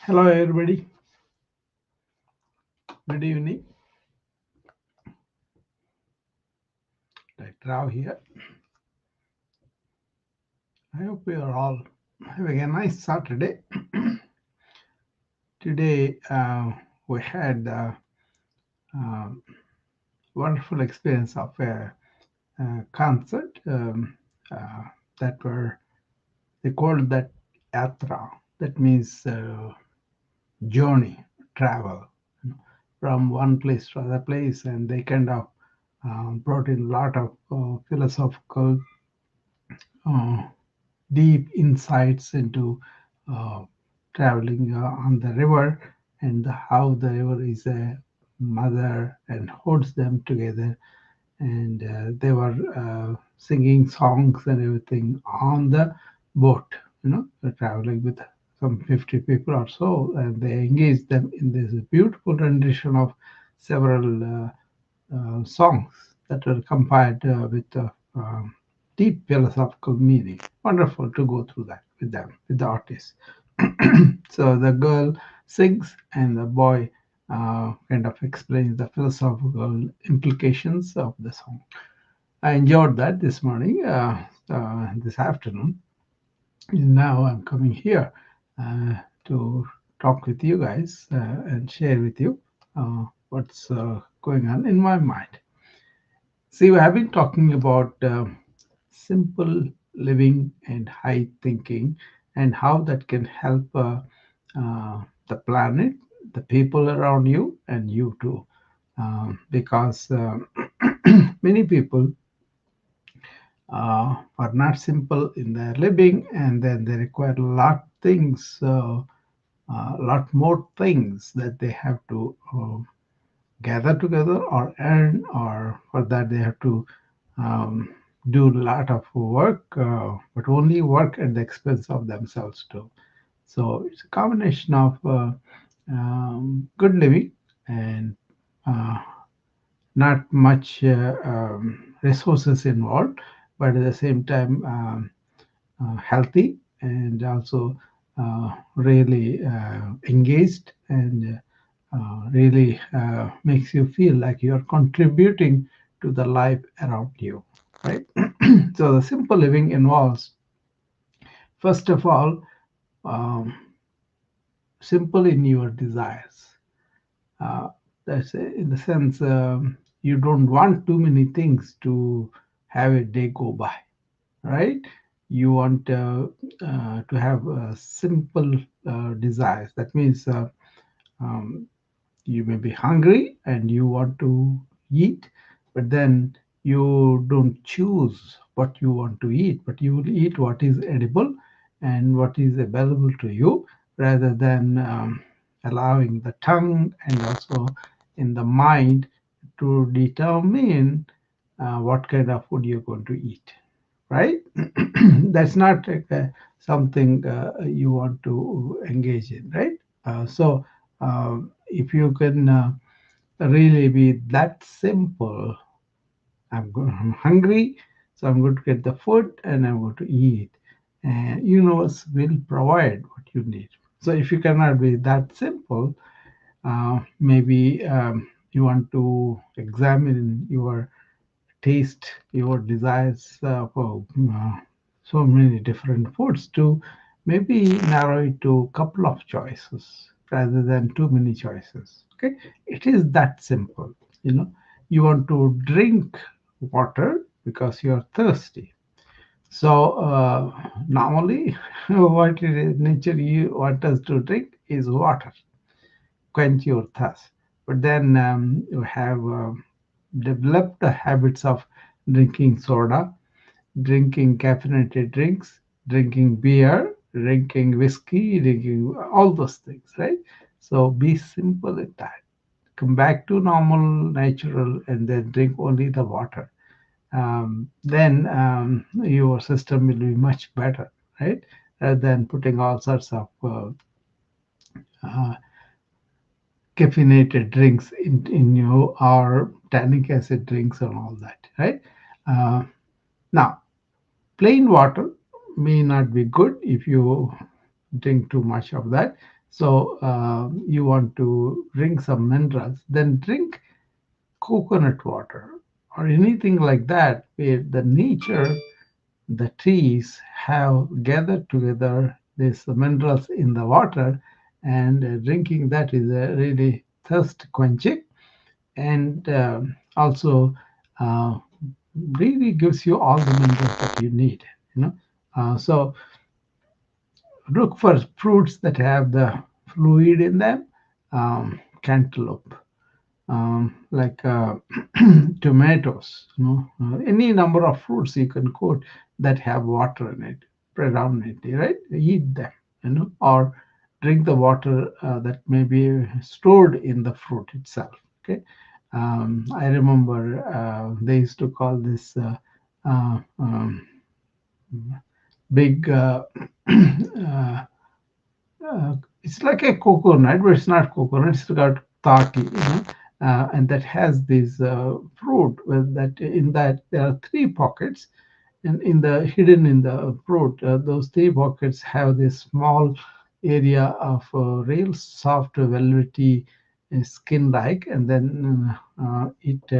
Hello, everybody. Good evening. Right, Rao here. I hope you are all having a nice Saturday. Today, we had a, uh wonderful experience of a concert uh, that were they called that yatra. That means journey, travel, from one place to other place, and they kind of brought in a lot of philosophical uh, deep insights into uh, traveling on the river and how the river is a mother and holds them together. And they were singing songs and everything on the boat, traveling with some 50 people or so. And they engaged them in this beautiful rendition of several songs that were compiled with deep philosophical meaning. Wonderful to go through that with them, with the artist. So the girl sings and the boy kind of explains the philosophical implications of the song. I enjoyed that this morning, this afternoon. And now I'm coming here to talk with you guys and share with you what's going on in my mind. See, we have been talking about simple living and high thinking and how that can help the planet, the people around you, and you too. Because many people are not simple in their living, and then they require a lot things, a lot more things that they have to gather together or earn, or for that they have to um, do a lot of work, but only work at the expense of themselves too. So it's a combination of good living and uh, not much resources involved, but at the same time healthy and also really engaged and really makes you feel like you're contributing to the life around you, right? So the simple living involves, first of all, um, simple in your desires. Uh, that's in the sense you don't want too many things to have a day go by, right? You want to have simple desires. That means um, you may be hungry and you want to eat, but then you don't choose what you want to eat, but you will eat what is edible and what is available to you, rather than allowing the tongue and also in the mind to determine what kind of food you're going to eat, right? That's not something you want to engage in, right? So if you can really be that simple, I'm hungry, so I'm going to get the food and I'm going to eat, and universe will provide what you need. So if you cannot be that simple, maybe you want to examine your taste, your desires for so many different foods, to maybe narrow it to a couple of choices rather than too many choices. Okay, it is that simple. You know, you want to drink water because you are thirsty. So normally, what it is, nature you want us to drink is water, quench your thirst. But then you have developed the habits of drinking soda, drinking caffeinated drinks, drinking beer, drinking whiskey, drinking all those things, right? So be simple in that. Come back to normal, natural, and then drink only the water. Then your system will be much better, right? Rather than putting all sorts of uh, caffeinated drinks in you, or tannic acid drinks and all that, right? Uh, Now, plain water may not be good if you drink too much of that. So you want to drink some minerals, then drink coconut water or anything like that, where the nature, the trees have gathered together these minerals in the water, and drinking that is really thirst quenching, and also uh, really gives you all the minerals that you need. You know, so look for fruits that have the fluid in them. Cantaloupe, like tomatoes, any number of fruits you can quote that have water in it predominantly, right? Eat them, or drink the water that may be stored in the fruit itself. Okay, I remember they used to call this big. Uh, it's like a coconut, but it's not coconut. It's got tati, and that has this fruit. With that, in that there are three pockets, and in the hidden in the fruit, those three pockets have this small area of real soft, velvety skin like, and then it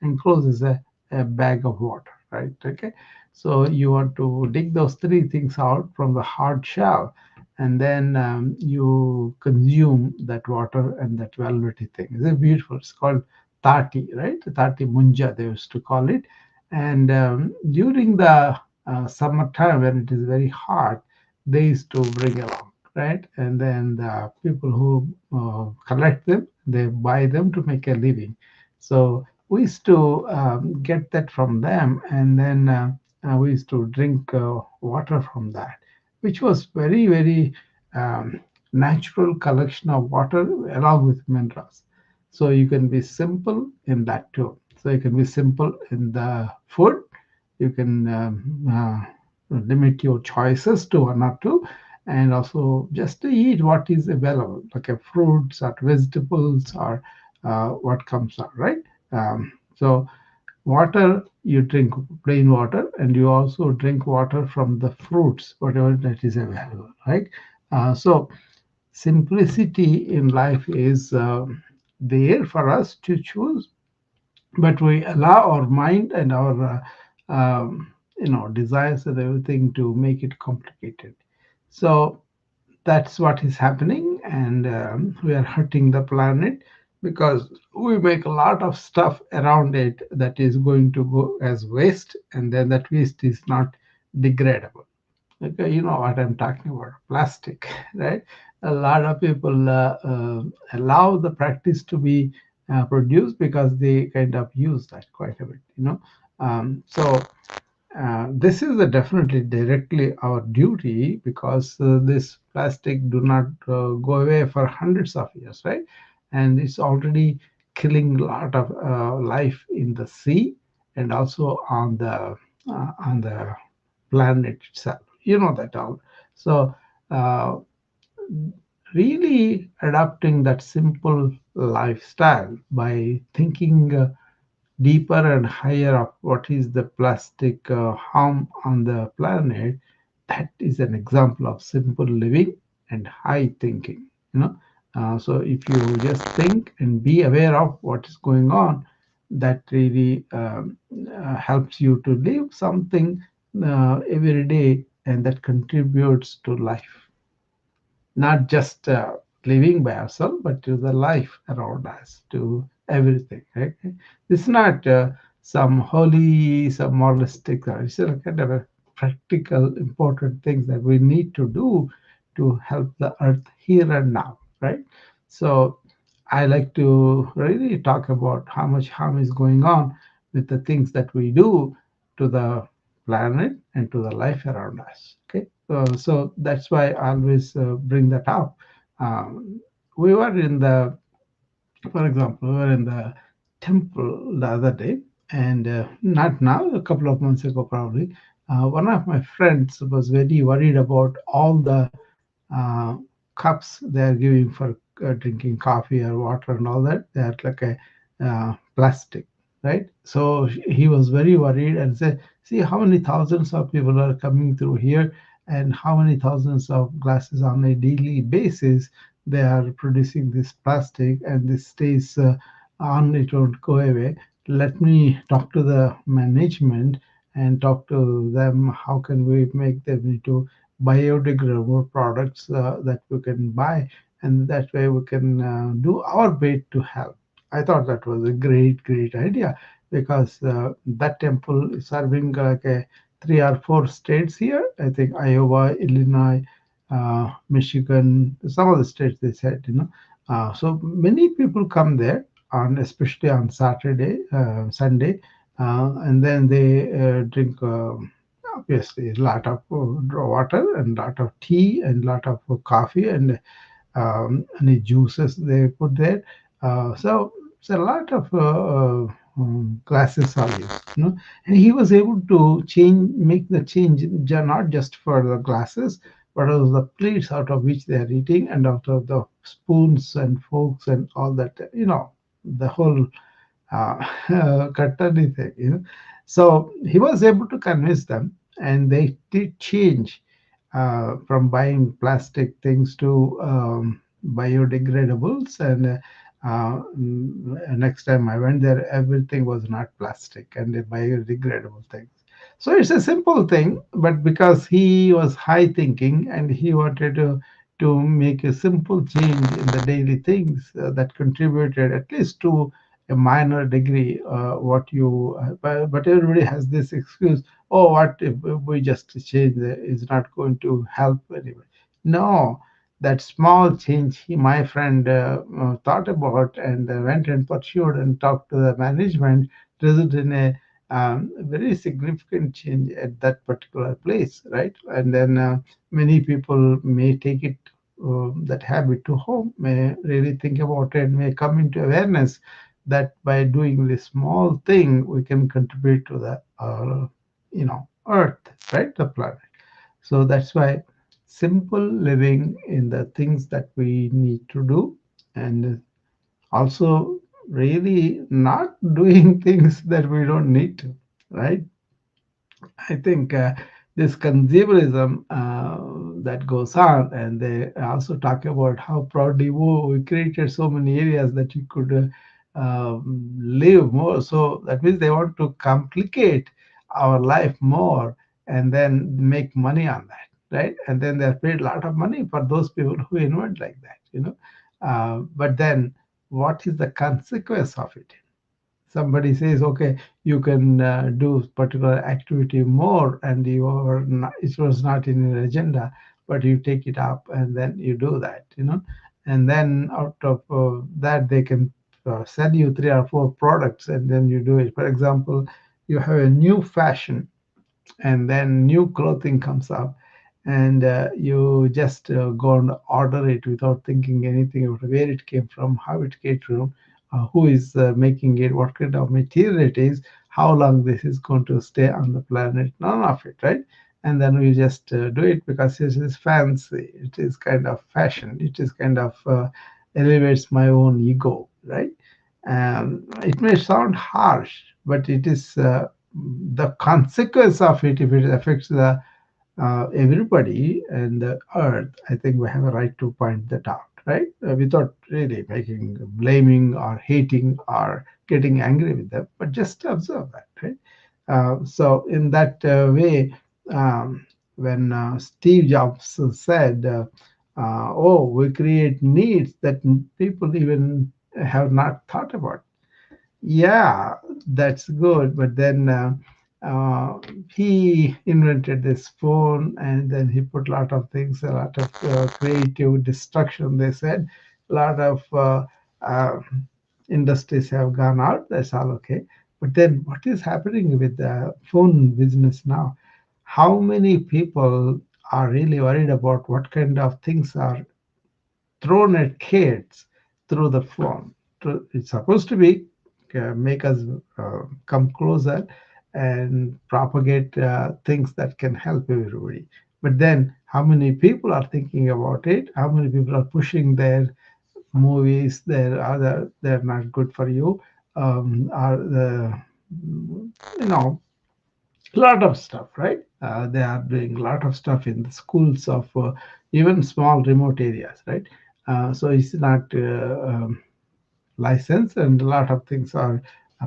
encloses a bag of water, right? Okay, so you want to dig those three things out from the hard shell, and then you consume that water and that velvety thing. It's beautiful. It's called tati, right? Tati munja, they used to call it. And during the summertime, when it is very hot, they used to bring along, right? And then the people who collect them, they buy them to make a living. So we used to get that from them, and then we used to drink water from that, which was very, very natural collection of water along with minerals. So you can be simple in that too. So you can be simple in the food. You can limit your choices to one or two, and also just to eat what is available, like fruits or vegetables or what comes out, right? So water, you drink plain water, and you also drink water from the fruits, whatever that is available, right? So simplicity in life is there for us to choose, but we allow our mind and our desires and everything to make it complicated. So that's what is happening, and we are hurting the planet because we make a lot of stuff around it that is going to go as waste, and then that waste is not degradable. Okay, you know what I'm talking about, plastic, right? A lot of people allow the practice to be produced because they kind of use that quite a bit. So this is definitely directly our duty, because this plastic do not go away for hundreds of years, right? And it's already killing a lot of life in the sea, and also on the planet itself. You know that all. So uh, really adopting that simple lifestyle by thinking deeper and higher of what is the plastic harm on the planet, that is an example of simple living and high thinking. So if you just think and be aware of what is going on, that really helps you to live something every day, and that contributes to life, not just living by ourselves, but to the life around us, to everything. Right? It's not some holy, some moralistic. It's a kind of a practical, important things that we need to do to help the earth here and now. Right? So I like to really talk about how much harm is going on with the things that we do to the planet and to the life around us. Okay, so that's why I always bring that up. We were in the, for example, we were in the temple the other day, and not now, a couple of months ago probably. One of my friends was very worried about all the uh, cups they are giving for drinking coffee or water and all that. They are like a plastic, right? So he was very worried and said, "See how many thousands of people are coming through here, and how many thousands of glasses on a daily basis they are producing this plastic and this stays on, it won't go away. Let me talk to the management and talk to them how can we make them into biodegradable products that we can buy, and that way we can do our bit to help. I thought that was a great idea, because that temple is serving like a 3 or 4 states here. I think Iowa, Illinois, Michigan, some of the states they said. So many people come there on, especially on Saturday, Sunday, and then they drink obviously a lot of water and lot of tea and lot of coffee and any juices they put there. So it's a lot of glasses are used. And he was able to make the change, not just for the glasses, but also the plates out of which they are eating, and out of the spoons and forks and all that. The whole Kattani thing. So he was able to convince them, and they did change from buying plastic things to biodegradables. And next time I went there, everything was not plastic and biodegradable things. So it's a simple thing, but because he was high thinking and he wanted to make a simple change in the daily things that contributed at least to a minor degree, but everybody has this excuse. Oh, what if we just change is not going to help anybody? No, that small change my friend thought about and went and pursued and talked to the management resulted in a very significant change at that particular place, right? And then many people may take it, that habit to home, may really think about it, may come into awareness that by doing this small thing we can contribute to the earth, right, the planet. So that's why simple living in the things that we need to do, and also really not doing things that we don't need to, right? I think this consumerism that goes on, and they also talk about how proudly, "Whoa, we created so many areas that you could live more." So that means they want to complicate our life more and then make money on that, right? And then they're paid a lot of money for those people who invent like that. But then what is the consequence of it? Somebody says, okay, you can do particular activity more, and it was not in your agenda, but you take it up and then you do that. And then out of that they can sell you 3 or 4 products, and then you do it. For example, you have a new fashion, and then new clothing comes up, and you just go and order it without thinking anything about where it came from, how it came from, who is making it, what kind of material it is, how long this is going to stay on the planet, none of it, right? And then we just do it because it is fancy, it is kind of fashion, it is kind of elevates my own ego, right? It may sound harsh, but it is the consequence of it. If it affects the everybody and the earth, I think we have a right to point that out, right? Without really making, blaming or hating or getting angry with them, but just observe that, right? So in that way, when Steve Jobs said, "Oh, we create needs that people even have not thought about." Yeah, that's good. But then he invented this phone, and then he put a lot of things, a lot of creative destruction. They said a lot of uh, industries have gone out. That's all okay. But then what is happening with the phone business now? How many people are really worried about what kind of things are thrown at kids through the phone? It's supposed to be make us come closer and propagate things that can help everybody. But then, how many people are thinking about it? How many people are pushing their movies? They're not good for you. Are the lot of stuff, right? They are doing a lot of stuff in the schools of even small remote areas, right? So it's not licensed, and a lot of things are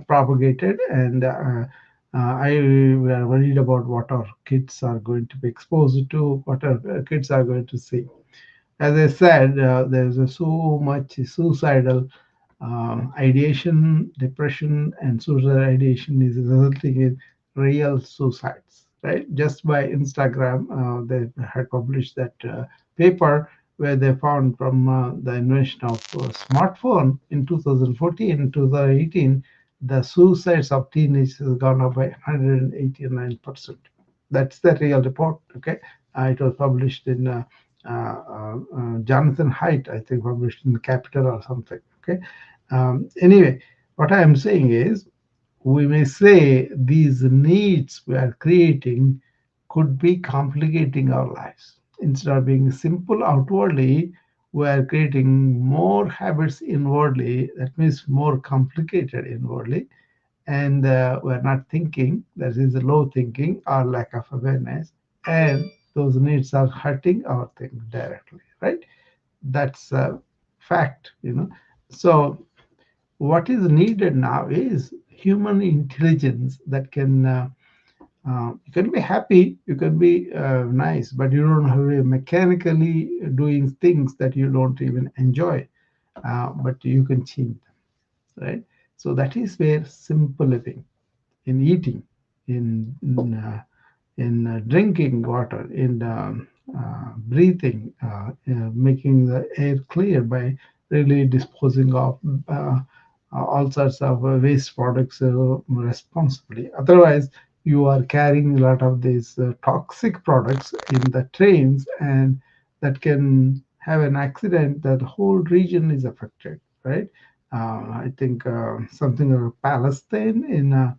propagated. And I we are worried about what our kids are going to be exposed to, what our kids are going to see. As I said, there's so much suicidal ideation, depression, and suicidal ideation is resulting in real suicides. Right? Just by Instagram, they had published that paper where they found from the invention of smartphone in 2014, 2018, the suicides of teenagers has gone up by 189%. That's the real report. Okay, it was published in Jonathan Haidt, I think, published in Capital or something. Okay. Anyway, what I am saying is, we may say these needs we are creating could be complicating our lives. Instead of being simple outwardly, we are creating more habits inwardly, that means more complicated inwardly, and we're not thinking. That is low thinking or lack of awareness, and those needs are hurting our things directly, right? That's a fact. So what is needed now is human intelligence that can you can be happy, you can be nice, but you don't have to be mechanically doing things that you don't even enjoy, but you can change them, right? So that is where simple living, in eating, in drinking water, in breathing, making the air clear by really disposing of all sorts of waste products responsibly. Otherwise, you are carrying a lot of these toxic products in the trains, and that can have an accident that the whole region is affected, right? I think something of Palestine in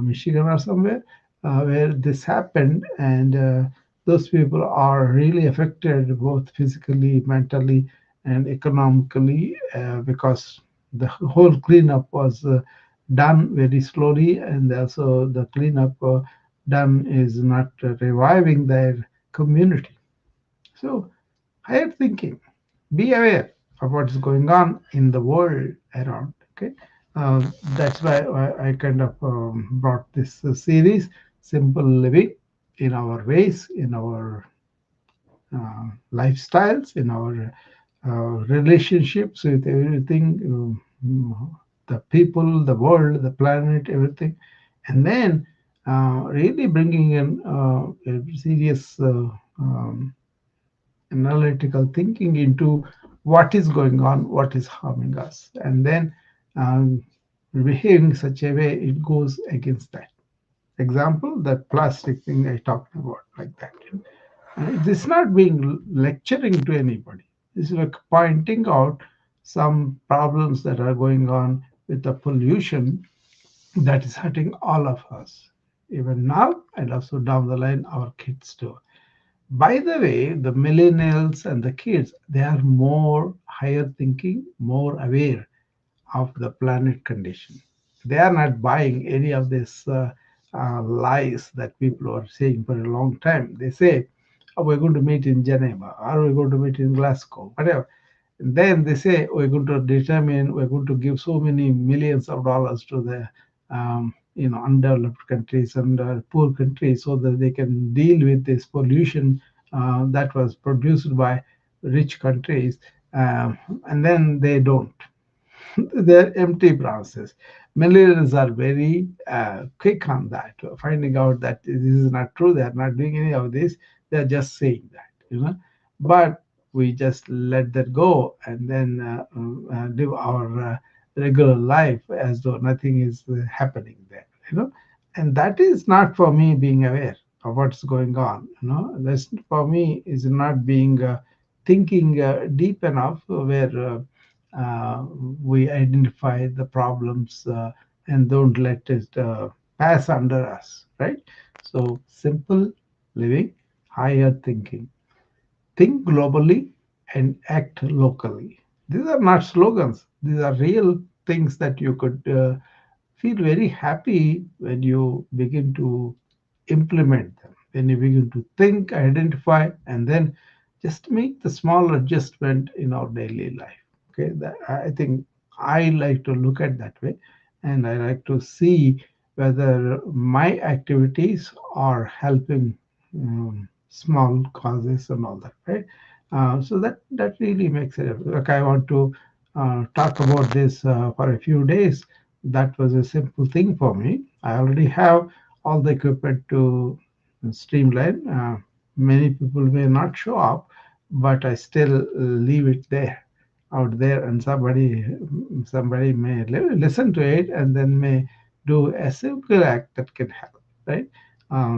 Michigan or somewhere, where this happened, and those people are really affected both physically, mentally, and economically because the whole cleanup was done very slowly, and also the cleanup done is not reviving their community. So, higher thinking, be aware of what's going on in the world around. Okay, that's why I kind of brought this series, simple living, in our ways, in our lifestyles, in our relationships with everything, the people, the world, the planet, everything, and then really bringing in a serious analytical thinking into what is going on, what is harming us, and then um, behaving in such a way it goes against that. Example, that plastic thing I talked about, like that. This is not being lecturing to anybody. This is like pointing out some problems that are going on with the pollution that is hurting all of us, even now and also down the line, our kids too. By the way, the millennials and the kids, they are more higher thinking, more aware of the planet condition. They are not buying any of these lies that people are saying for a long time. They say, oh, we're going to meet in Geneva, or we're going to meet in Glasgow, whatever. And then they say, we're going to determine, we're going to give so many millions of dollars to the undeveloped countries and poor countries so that they can deal with this pollution that was produced by rich countries. And then they don't. They're empty promises. Millennials are very quick on that, finding out that this is not true. They are not doing any of this. They are just saying that. But we just let that go and then live our regular life as though nothing is happening there. And that is not for me being aware of what's going on. That's for me is not being thinking deep enough where we identify the problems and don't let it pass under us, right? So, simple living, higher thinking. Think globally and act locally. These are not slogans, these are real things that you could feel very happy when you begin to implement them, when you begin to think, identify, and then just make the small adjustment in our daily life. Okay, that, I think I like to look at that way, and I like to see whether my activities are helping small causes and all that, right? So that really makes it. Like I want to talk about this for a few days. That was a simple thing for me. I already have all the equipment to streamline. Many people may not show up, but I still leave it there, out there, and somebody may listen to it and then may do a simple act that can help, right?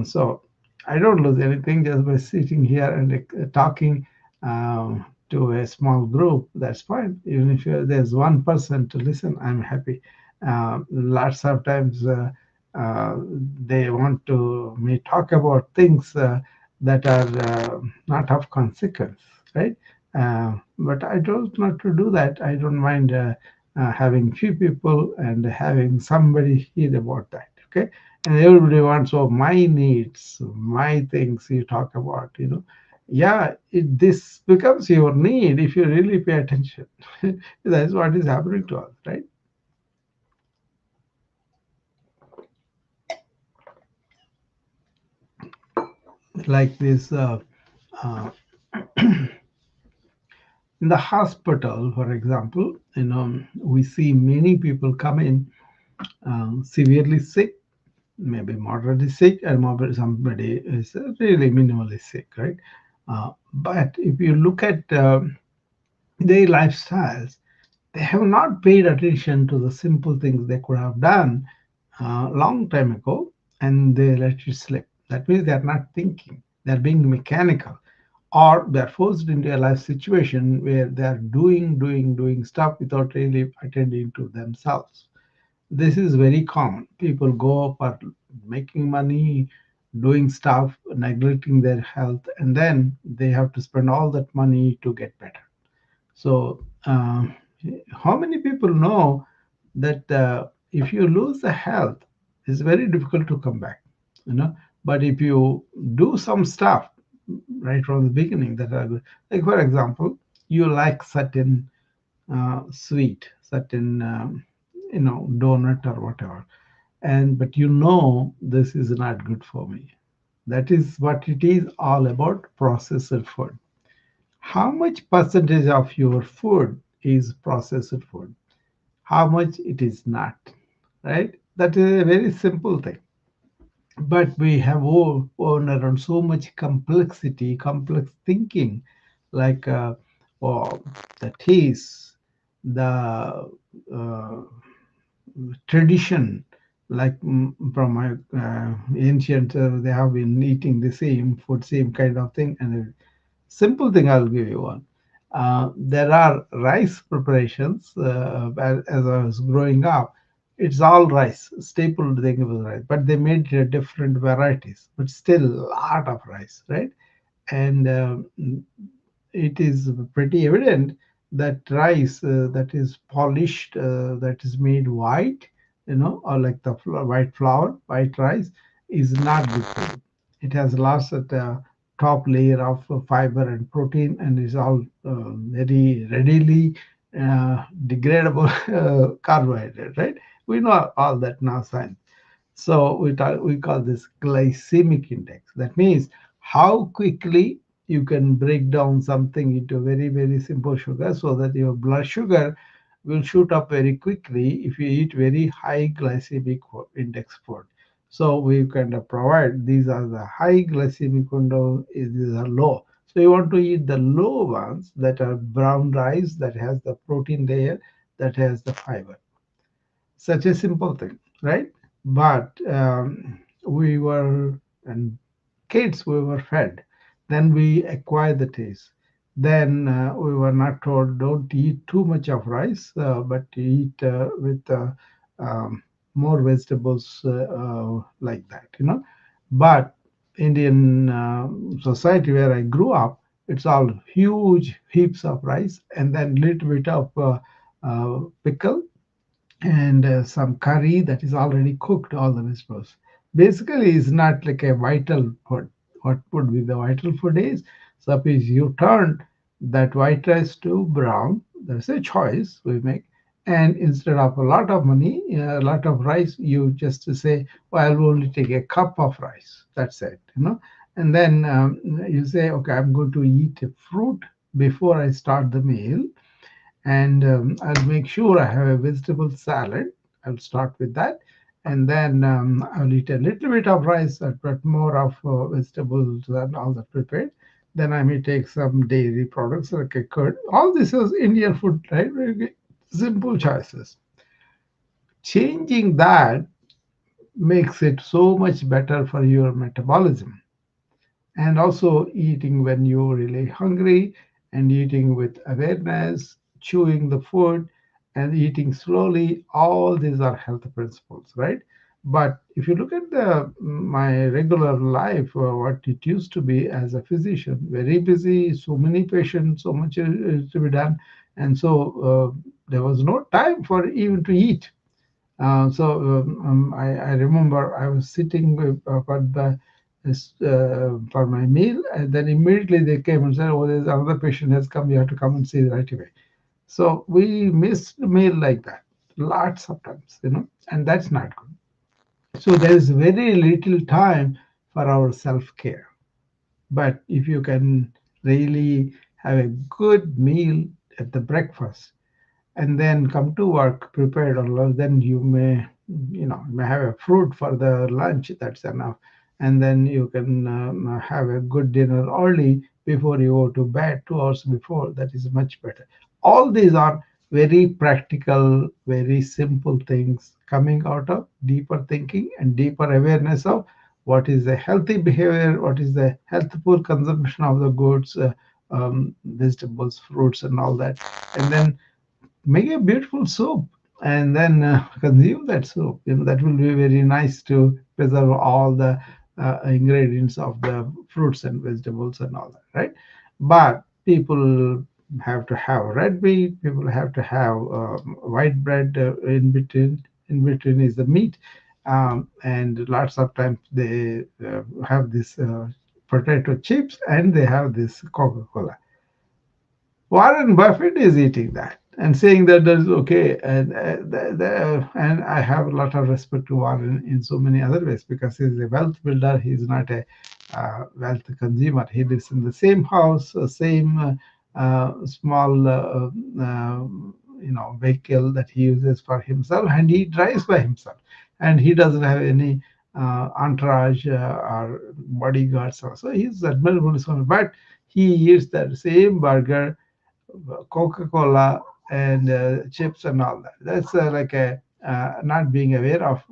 So I don't lose anything just by sitting here and talking to a small group. That's fine. Even if there's one person to listen, I'm happy. Lots of times. They want to me talk about things that are not of consequence, right? But I don't not to do that. I don't mind having few people and having somebody hear about that. Okay, and everybody wants, oh, my needs, my things you talk about. Yeah, this becomes your need if you really pay attention. That's what is happening to us, right? Like this. Uh, In the hospital, for example, we see many people come in severely sick, maybe moderately sick, and maybe somebody is really minimally sick, right? But if you look at their lifestyles, they have not paid attention to the simple things they could have done long time ago, and they let it slip. That means they are not thinking; they are being mechanical, or they're forced into a life situation where they're doing stuff without really attending to themselves. This is very common. People go for making money, doing stuff, neglecting their health, and then they have to spend all that money to get better. So how many people know that if you lose the health, it's very difficult to come back, you know but if you do some stuff right from the beginning that are good. Like for example, you like certain sweet, certain donut or whatever, and but this is not good for me. That is what it is all about, processed food. How much percentage of your food is processed food? How much it is not? Right? That is a very simple thing. But we have all around so much complexity, complex thinking, like oh, the taste, the uh, tradition, like from my ancient, they have been eating the same food, same kind of thing. And a simple thing, I'll give you one. There are rice preparations. As I was growing up, it's all rice, staple thing was rice, but they made different varieties, but still a lot of rice, right? And it is pretty evident that rice that is polished, that is made white, or like the white flour, white rice, is not good food. It has lost that top layer of fiber and protein, and is all very readily degradable carbohydrate, right? We know all that now, science. So we call this glycemic index. That means how quickly you can break down something into very, very simple sugar so that your blood sugar will shoot up very quickly if you eat very high glycemic index food. So we kind of provide these are the high glycemic window, these are low. So you want to eat the low ones that are brown rice that has the protein layer, that has the fiber. Such a simple thing, right? But we were, and kids, we were fed. Then we acquired the taste. Then we were not told don't eat too much of rice, but eat with more vegetables like that, But Indian society where I grew up, it's all huge heaps of rice and then little bit of pickle and some curry that is already cooked, all the vegetables. Basically, it's not like a vital food. What would be the vital food is Suppose you turn that white rice to brown, that's a choice we make. And instead of a lot of money, a lot of rice, you just say, well, I'll only take a cup of rice. That's it. And then you say, okay, I'm going to eat a fruit before I start the meal, and I'll make sure I have a vegetable salad. I'll start with that, and then I'll eat a little bit of rice, but more of vegetables and all that prepared. Then I may take some dairy products like a curd. All this is Indian food, right? Very simple choices. Changing that makes it so much better for your metabolism, and also eating when you're really hungry, and eating with awareness, chewing the food, and eating slowly. All these are health principles, right? But if you look at the my regular life, what it used to be as a physician, very busy, so many patients, so much is to be done, and so there was no time for even to eat. I remember I was sitting for for my meal, and then immediately they came and said, "Oh, there's another patient has come. You have to come and see right away." So we missed the meal like that lots of times, and that's not good. So there is very little time for our self care. But if you can really have a good meal at the breakfast, and then come to work prepared or lunch, then you may have a fruit for the lunch. That's enough, and then you can have a good dinner early before you go to bed, 2 hours before. That is much better. All these are very practical, very simple things coming out of deeper thinking and deeper awareness of what is the healthy behavior, what is the healthful consumption of the goods, vegetables, fruits, and all that. And then make a beautiful soup, and then consume that soup. That will be very nice to preserve all the ingredients of the fruits and vegetables and all that, right? But people have to have red meat, people have to have white bread in between. In between is the meat, and lots of times they have this potato chips, and they have this Coca-Cola. Warren Buffett is eating that and saying that that is okay. And I have a lot of respect to Warren in so many other ways, because he's a wealth builder. He's not a wealth consumer. He lives in the same house, same small vehicle that he uses for himself, and he drives by himself, and he doesn't have any entourage or bodyguards. So he's admirable. But he eats that same burger, Coca-Cola, and chips and all that. That's like a not being aware of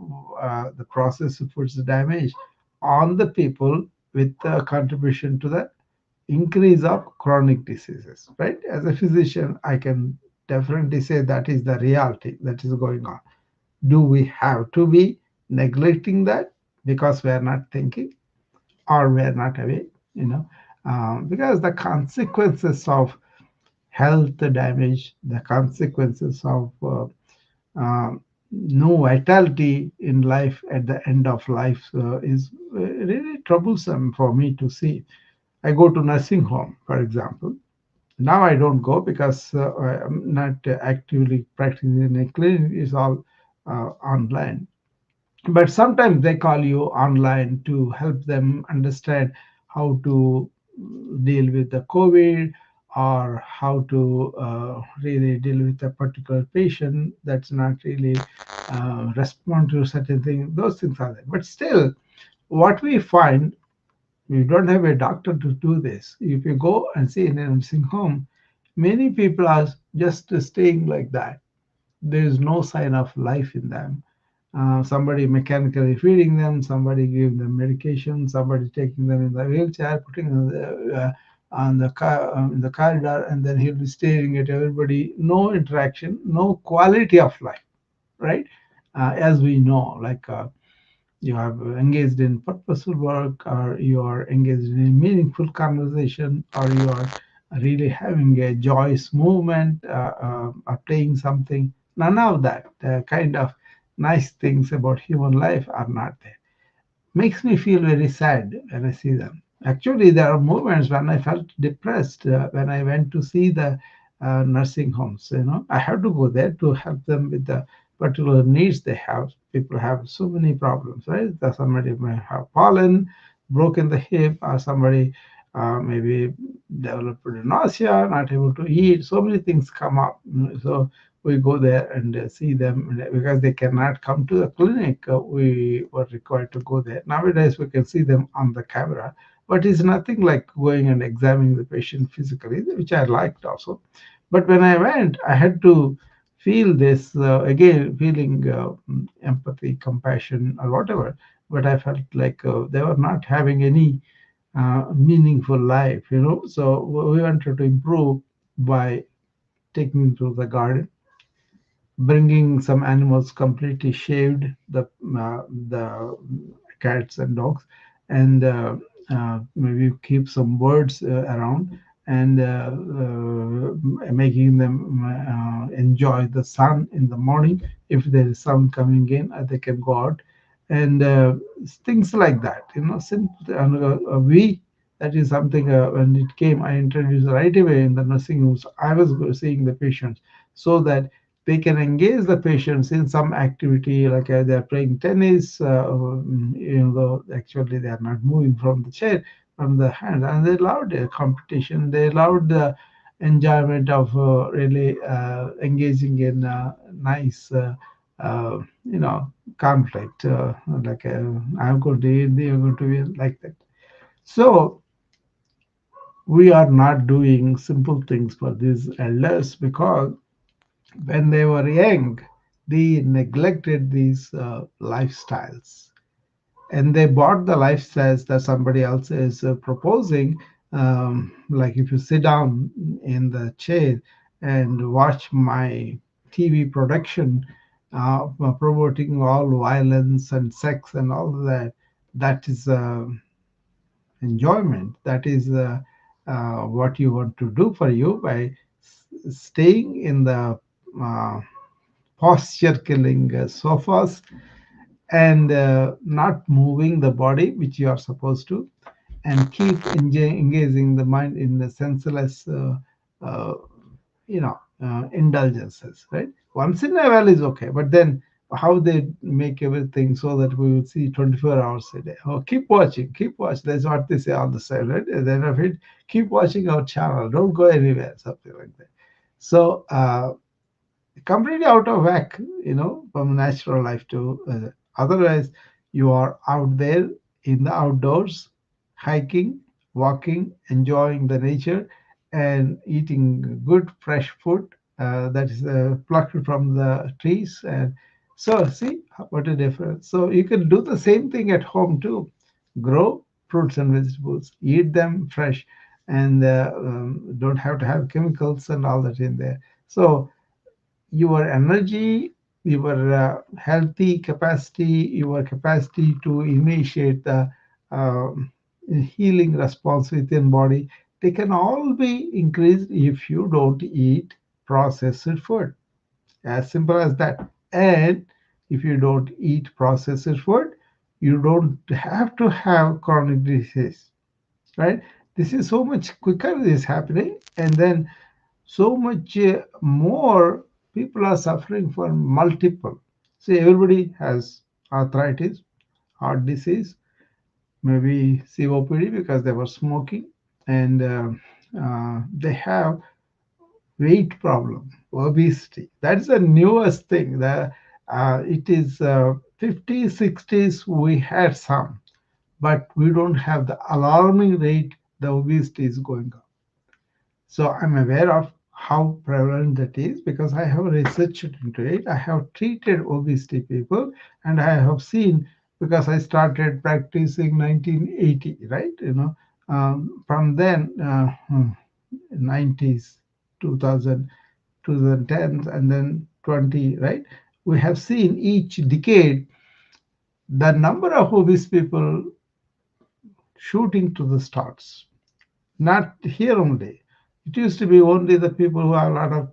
the processed foods damage on the people, with the contribution to the increase of chronic diseases. Right? As a physician, I can definitely say that is the reality that is going on. Do we have to be neglecting that because we are not thinking, or we are not aware? You know, because the consequences of health damage, the consequences of no vitality in life at the end of life is really troublesome for me to see. I go to nursing home, for example. Now I don't go because I'm not actively practicing in a clinic. It's all online. But sometimes they call you online to help them understand how to deal with the COVID, or how to really deal with a particular patient that's not really respond to certain things. Those things are there. But still, what we find, we don't have a doctor to do this. If you go and see in a nursing home, many people are just staying like that. There is no sign of life in them. Somebody mechanically feeding them, somebody giving them medication, somebody taking them in the wheelchair, putting them on the car, in the corridor, and then he'll be staring at everybody. No interaction, no quality of life, right? As we know, like you have engaged in purposeful work, or you are engaged in a meaningful conversation, or you are really having a joyous movement, or playing something. None of that kind of nice things about human life are not there. Makes me feel very sad when I see them. Actually, there are moments when I felt depressed when I went to see the nursing homes. I have to go there to help them with the particular needs they have. People have so many problems, right? That somebody may have fallen, broken the hip, or somebody maybe developed nausea, not able to eat. So many things come up. So we go there and see them because they cannot come to the clinic. We were required to go there. Nowadays, we can see them on the camera, but it's nothing like going and examining the patient physically, which I liked also. But when I went, I had to feel this again, feeling empathy, compassion, or whatever. But I felt like they were not having any meaningful life. So we wanted to improve by taking to the garden, bringing some animals completely shaved, the cats and dogs, and maybe keep some birds around, and making them enjoy the sun in the morning. If there is sun coming in, they can go out, and things like that. Simple. And we that is something when it came, I introduced right away in the nursing homes. I was seeing the patients so that they can engage the patients in some activity like they're playing tennis, even though actually they are not moving from the chair, from the hand, and they loved the competition. They loved the enjoyment of really engaging in nice conflict, like I'm going to eat, you're going to be like that. So we are not doing simple things for these elders because when they were young, they neglected these lifestyles, and they bought the lifestyles that somebody else is proposing. Like if you sit down in the chair and watch my TV production promoting all violence and sex and all of that, that is enjoyment. That is what you want to do for you by staying in the uh, posture killing sofas and not moving the body, which you are supposed to, and keep engaging the mind in the senseless uh, indulgences, right? Once in a while is okay, but then how they make everything so that we will see 24 hours a day. Oh, keep watching, keep watching. That's what they say all the time, right? At the end of it, keep watching our channel. Don't go anywhere, something like that. So completely out of whack, from natural life to otherwise you are out there in the outdoors, hiking, walking, enjoying the nature, and eating good fresh food that is plucked from the trees. And so see what a difference. So you can do the same thing at home too. Grow fruits and vegetables, eat them fresh, and don't have to have chemicals and all that in there. So your energy, your healthy capacity, your capacity to initiate the um, healing response within body, they can all be increased if you don't eat processed food. As simple as that. And if you don't eat processed food, you don't have to have chronic disease, right? This is so much quicker this is happening, and then so much more people are suffering from multiple. See, everybody has arthritis, heart disease, maybe COPD because they were smoking, and they have weight problem, obesity. That's the newest thing. It is 50s, 60s, we had some, but we don't have the alarming rate the obesity is going up. So I'm aware of how prevalent that is because I have researched into it. I have treated obesity people, and I have seen because I started practicing 1980, right? From then 90s, 2000, 2010s, and then 20, right? We have seen each decade the number of obese people shooting to the stars. Not here only. It used to be only the people who have a lot of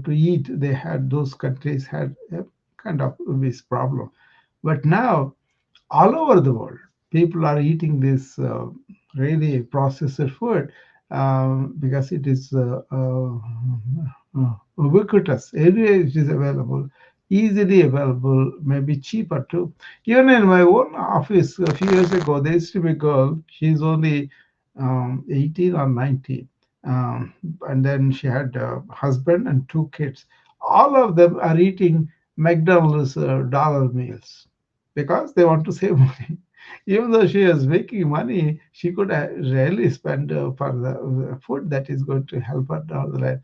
to eat. They had those countries had a kind of this problem, but now all over the world, people are eating this. really processed food, because it is ubiquitous. Everywhere it is available, easily available, maybe cheaper too. Even in my own office a few years ago, there used to be a girl. She's only 18 or 19. Um, and then she had a husband and two kids. All of them are eating McDonald's dollar meals because they want to save money. Even though she is making money, she could rarely spend for the food that is going to help her down the line.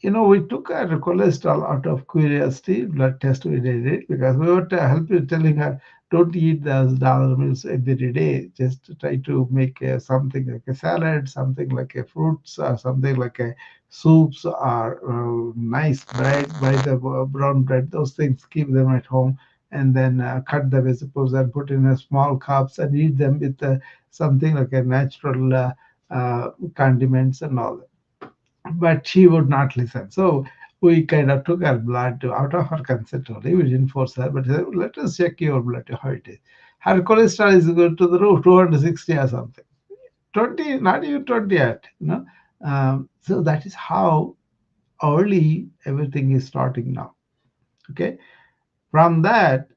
We took her cholesterol out of curiosity, blood test we did it because we were telling her, don't eat those dollar meals every day. Just try to make something like a salad, something like a fruits, or something like a soups, or nice bread, buy the brown bread. Those things, keep them at home, and then cut the vegetables and put in a small cups and eat them with something like a natural condiments and all, but she would not listen. So we kind of took her blood out of her consent only. We didn't force her, but said, let us check your blood, how it is. Her cholesterol is going to the roof, 260 or something. 20, not even 20 yet. So that is how early everything is starting now. Okay. From that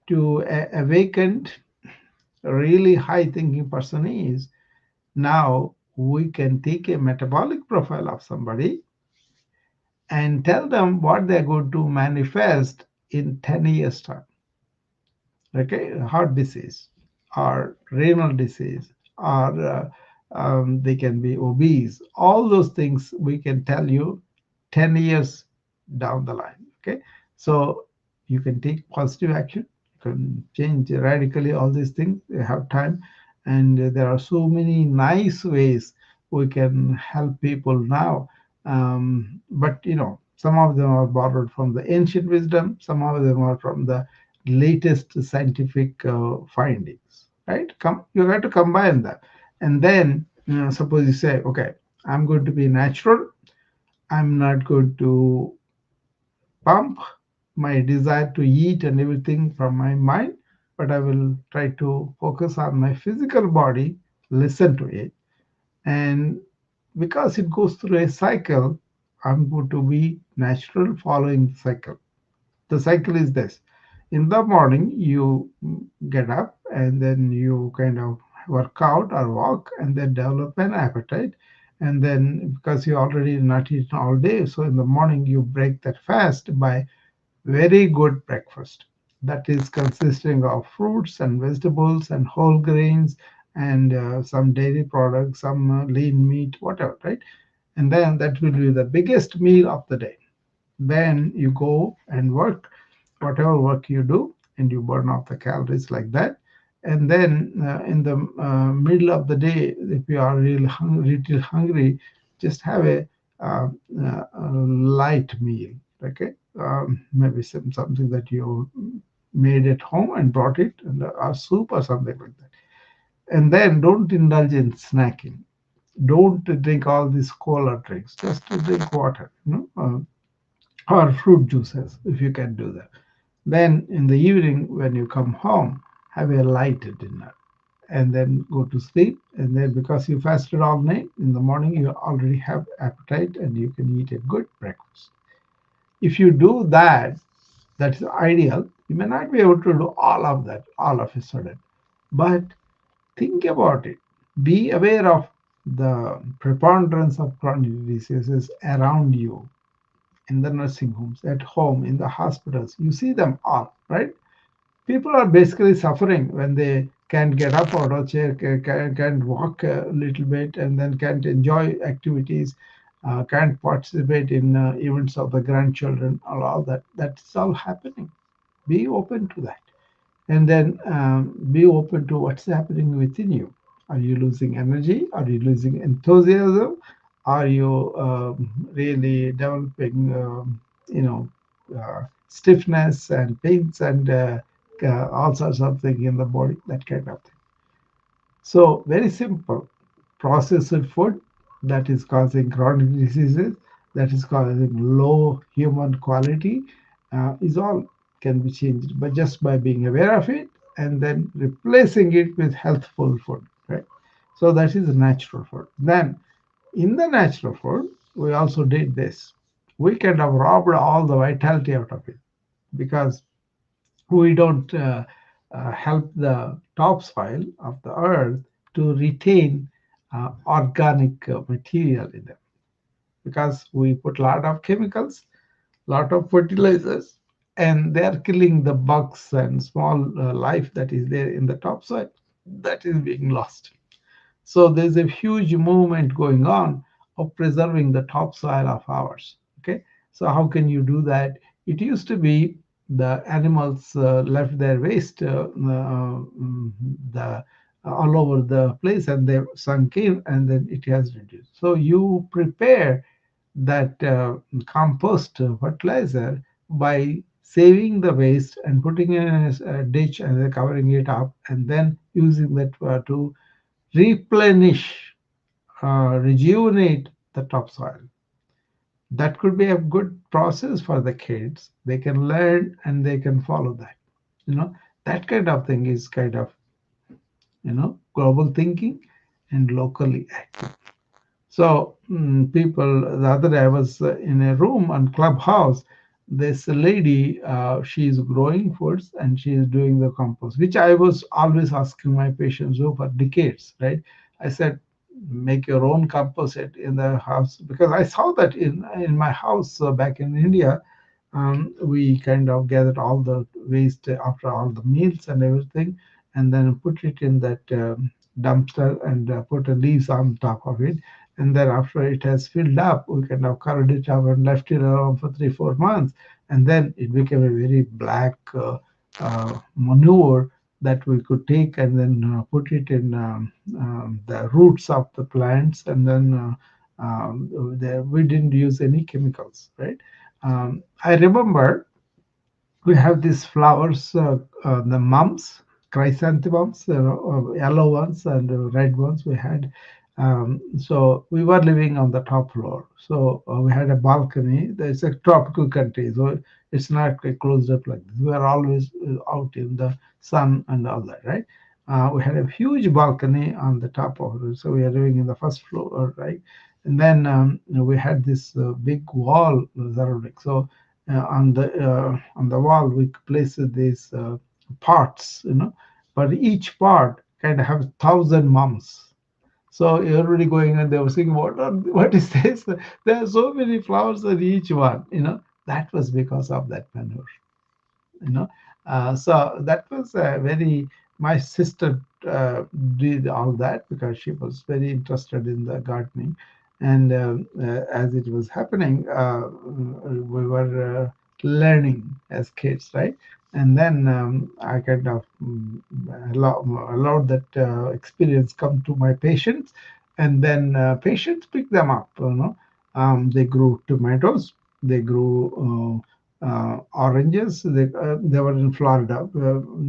to a awakened, really high thinking person is now we can take a metabolic profile of somebody and tell them what they're going to manifest in 10 years' time. Okay, heart disease or renal disease, or they can be obese. All those things we can tell you 10 years down the line. Okay, so you can take positive action, you can change radically all these things. You have time, and there are so many nice ways we can help people now. But some of them are borrowed from the ancient wisdom, some of them are from the latest scientific findings, right? You have to combine that. And then, suppose you say, okay, I'm going to be natural. I'm not going to pump my desire to eat and everything from my mind, but I will try to focus on my physical body, listen to it. And because it goes through a cycle, I'm going to be natural following the cycle. The cycle is this: in the morning you get up and then you kind of work out or walk and then develop an appetite, and then because you already not eaten all day, so in the morning you break that fast by very good breakfast that is consisting of fruits and vegetables and whole grains and some dairy products, some lean meat, whatever, right? And then that will be the biggest meal of the day. Then you go and work, whatever work you do, and you burn off the calories like that. And then in the middle of the day, if you are real hungry, just have a light meal. Okay, maybe something that you made at home and brought it, and a soup or something like that. And then don't indulge in snacking. Don't drink all these cola drinks. Just drink water. Or fruit juices if you can do that. Then in the evening, when you come home, have a light dinner and then go to sleep. And then because you fasted all night, in the morning you already have appetite and you can eat a good breakfast. If you do that, that's ideal. You may not be able to do all of that all of a sudden, but think about it. Be aware of the preponderance of chronic diseases around you, in the nursing homes, at home, in the hospitals. You see them all, right? People are basically suffering when they can't get up out of chair, can't walk a little bit, and then can't enjoy activities, can't participate in events of the grandchildren, all that. That's all happening. Be open to that. And then be open to what's happening within you. Are you losing energy? Are you losing enthusiasm? Are you really developing, stiffness and pains and all sorts of things in the body, that kind of thing. So, very simple: processed food that is causing chronic diseases, that is causing low human quality, is all can be changed, but just by being aware of it and then replacing it with healthful food, right? So that is the natural food. Then in the natural food, we also did this. We kind of robbed all the vitality out of it because we don't help the topsoil of the earth to retain organic material in them because we put a lot of chemicals, lot of fertilizers, and they are killing the bugs and small life that is there in the topsoil that is being lost. So there's a huge movement going on of preserving the topsoil of ours. Okay, so how can you do that? It used to be the animals left their waste the all over the place and they sunk in and then it has reduced. So you prepare that compost fertilizer by saving the waste and putting in a ditch and then covering it up and then using that to replenish, rejuvenate the topsoil. That could be a good process for the kids. They can learn and they can follow that. You know, that kind of thing is kind of, global thinking and locally active. So people, the other day I was in a room on Clubhouse. This lady, she is growing foods and she is doing the compost, which I was always asking my patients do for decades, right? I said, make your own compost in the house because I saw that in my house back in India. We kind of gathered all the waste after all the meals and everything, and then put it in that dumpster and put the leaves on top of it, and then after it has filled up, we kind of covered it up and left it around for 3 4 months, and then it became a very black manure that we could take and then put it in the roots of the plants, and then we didn't use any chemicals, right? I remember we have these flowers, the mums, chrysanthemums, yellow ones and red ones we had. So we were living on the top floor. So we had a balcony. It's a tropical country, so it's not closed up like this. We are always out in the sun and all that, right? We had a huge balcony on the top of it, so we are living in the first floor, right? And then we had this big wall surrounding. So on the wall we place these parts, but each part kind of have 1,000 mums. So everybody going and they were saying, what is this? There are so many flowers in each one. That was because of that manure. you know so that was very, my sister did all that because she was very interested in the gardening, and as it was happening, we were learning as kids, right? And then I kind of allowed that experience come to my patients, and then patients pick them up. They grew tomatoes, they grew oranges. They were in Florida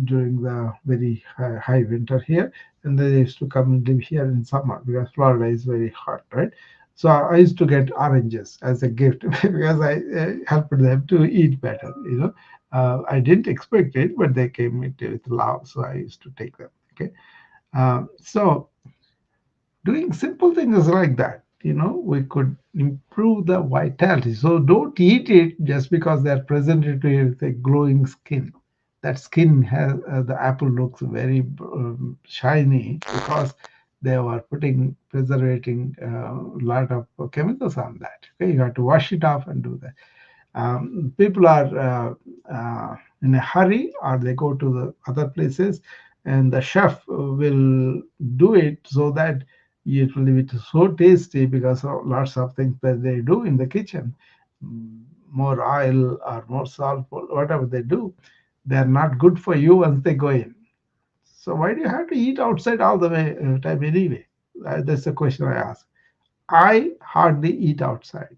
during the very high winter here, and they used to come and live here in summer because Florida is very hot, right? So I used to get oranges as a gift because I helped them to eat better. I didn't expect it, but they came with love, so I used to take them. Okay, so doing simple things like that, we could improve the vitality. So don't eat it just because they're presented to you with a glowing skin. That skin has, the apple looks very shiny because they were putting preservating a lot of chemicals on that. Okay, you have to wash it off and do that. People are in a hurry, or they go to the other places, and the chef will do it so that it will be so tasty because of lots of things that they do in the kitchen. More oil or more salt, whatever they do, they are not good for you once they go in. So why do you have to eat outside all the way time anyway? That's the question I ask. I hardly eat outside.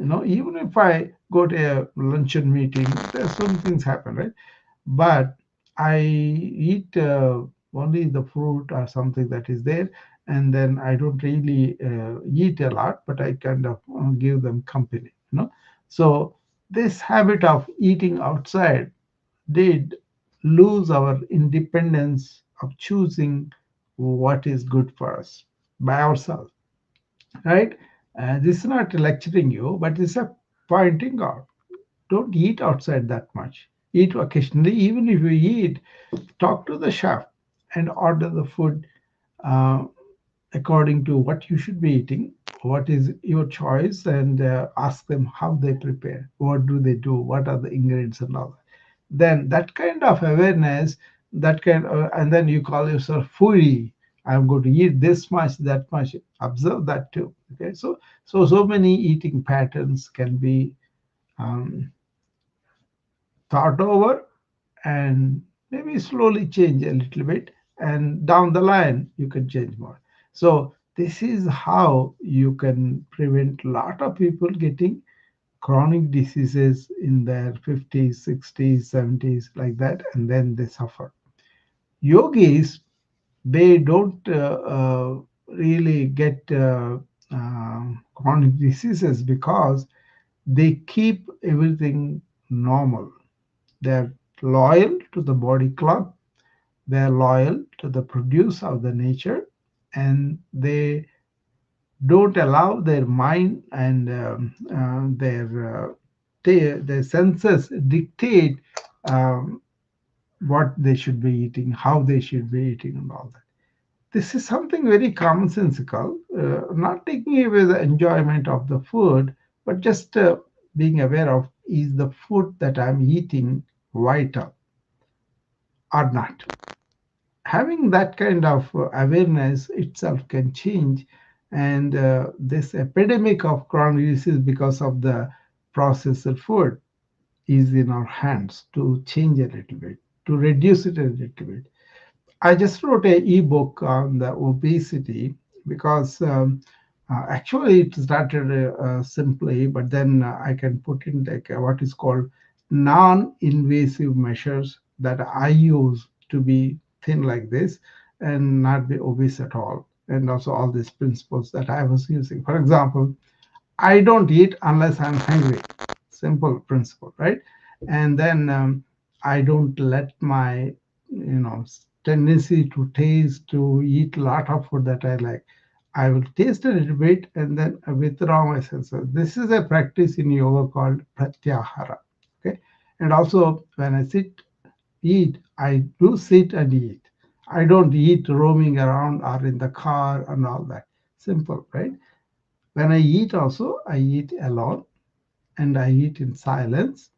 Even if I go to a luncheon meeting, there's some things happen, right? But I eat only the fruit or something that is there, and then I don't really eat a lot, but I kind of give them company. So this habit of eating outside did lose our independence of choosing what is good for us by ourselves, right? This is not lecturing you, but it's a pointing out. Don't eat outside that much. Eat occasionally. Even if you eat, talk to the chef and order the food uh, according to what you should be eating, what is your choice, and ask them how they prepare, what do they do, what are the ingredients and all that. Then that kind of awareness, and then you call yourself foodie. I'm going to eat this much, that much. Observe that too. Okay, so many eating patterns can be um, thought over and maybe slowly change a little bit, and down the line you can change more. So this is how you can prevent a lot of people getting chronic diseases in their 50s, 60s, 70s, like that, and then they suffer. Yogis, they don't really get chronic diseases because they keep everything normal. They're loyal to the body clock, they're loyal to the produce of the nature, and they don't allow their mind and their senses dictate um, what they should be eating, how they should be eating, and all that. This is something very commonsensical, not taking away the enjoyment of the food, but just being aware of, is the food that I'm eating vital or not? Having that kind of awareness itself can change. And this epidemic of chronic disease because of the processed food is in our hands to change a little bit, to reduce it a little bit. I just wrote a ebook on the obesity because actually it started simply, but then I can put in like what is called non-invasive measures that I use to be thin like this and not be obese at all. And also all these principles that I was using. For example, I don't eat unless I'm hungry. Simple principle, right? And then I don't let my, tendency to taste, to eat a lot of food that I like. I will taste a little bit and then withdraw my senses. This is a practice in yoga called pratyahara. Okay. And also when I eat, I do sit and eat. I don't eat roaming around or in the car and all that. Simple, right? When I eat also, I eat alone and I eat in silence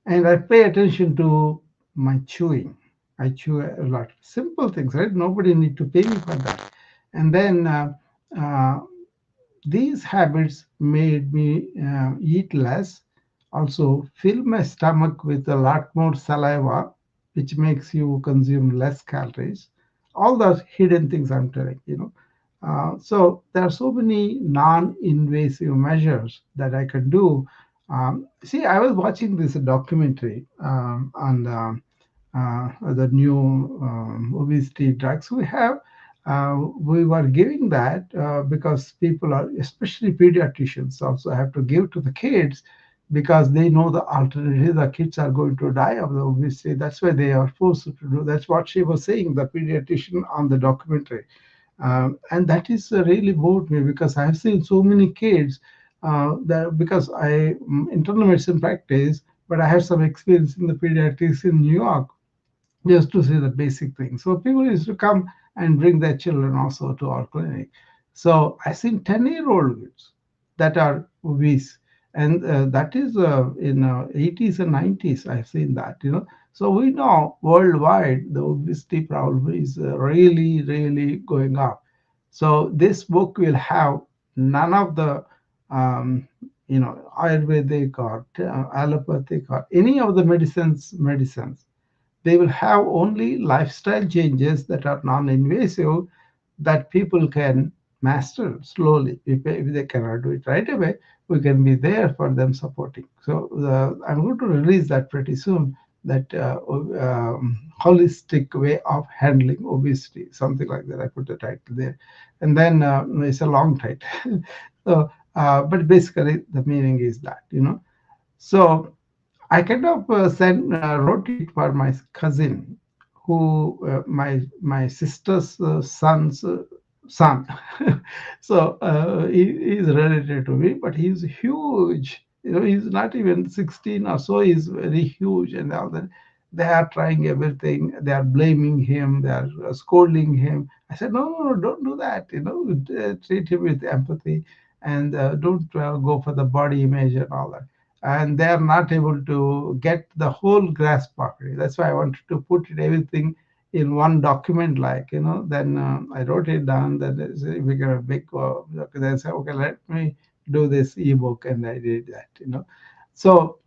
and I pay attention to my chewing. I chew a lot. Simple things, right? Nobody need to pay me for that. And then uh, these habits made me eat less, also fill my stomach with a lot more saliva, which makes you consume less calories. All those hidden things I'm telling, so there are so many non-invasive measures that I can do. See, I was watching this documentary on the new obesity drugs we have. We were giving that because people are, especially pediatricians, also have to give to the kids because they know the alternative. The kids are going to die of the obesity. That's why they are forced to do. That's what she was saying, the pediatrician on the documentary. And that is really moved me because I have seen so many kids that because I internal medicine practice, but I have some experience in the pediatrics in New York just to see the basic things. So people used to come and bring their children also to our clinic. So I seen 10-year-old kids that are obese, and that is in 80s and 90s. I've seen that. So we know worldwide the obesity problem is really, really going up. So this book will have none of the um, Ayurvedic or allopathic or any of the medicines. They will have only lifestyle changes that are non-invasive that people can master slowly. If they cannot do it right away, we can be there for them supporting. So I'm going to release that pretty soon. That holistic way of handling obesity, something like that. I put the title there, and then it's a long title. So, but basically the meaning is that. So I kind of wrote it for my cousin who my sister's son's son. So he is related to me, but he's huge. He's not even 16 or so. He's very huge, and all that. They are trying everything. They are blaming him. They are scolding him. I said, no, no, no, don't do that. Treat him with empathy, and don't go for the body image and all that. And they are not able to get the whole grasp of it. That's why I wanted to put it everything in one document, like then I wrote it down. Then it became a big then I said, okay, let me do this ebook, and I did that. So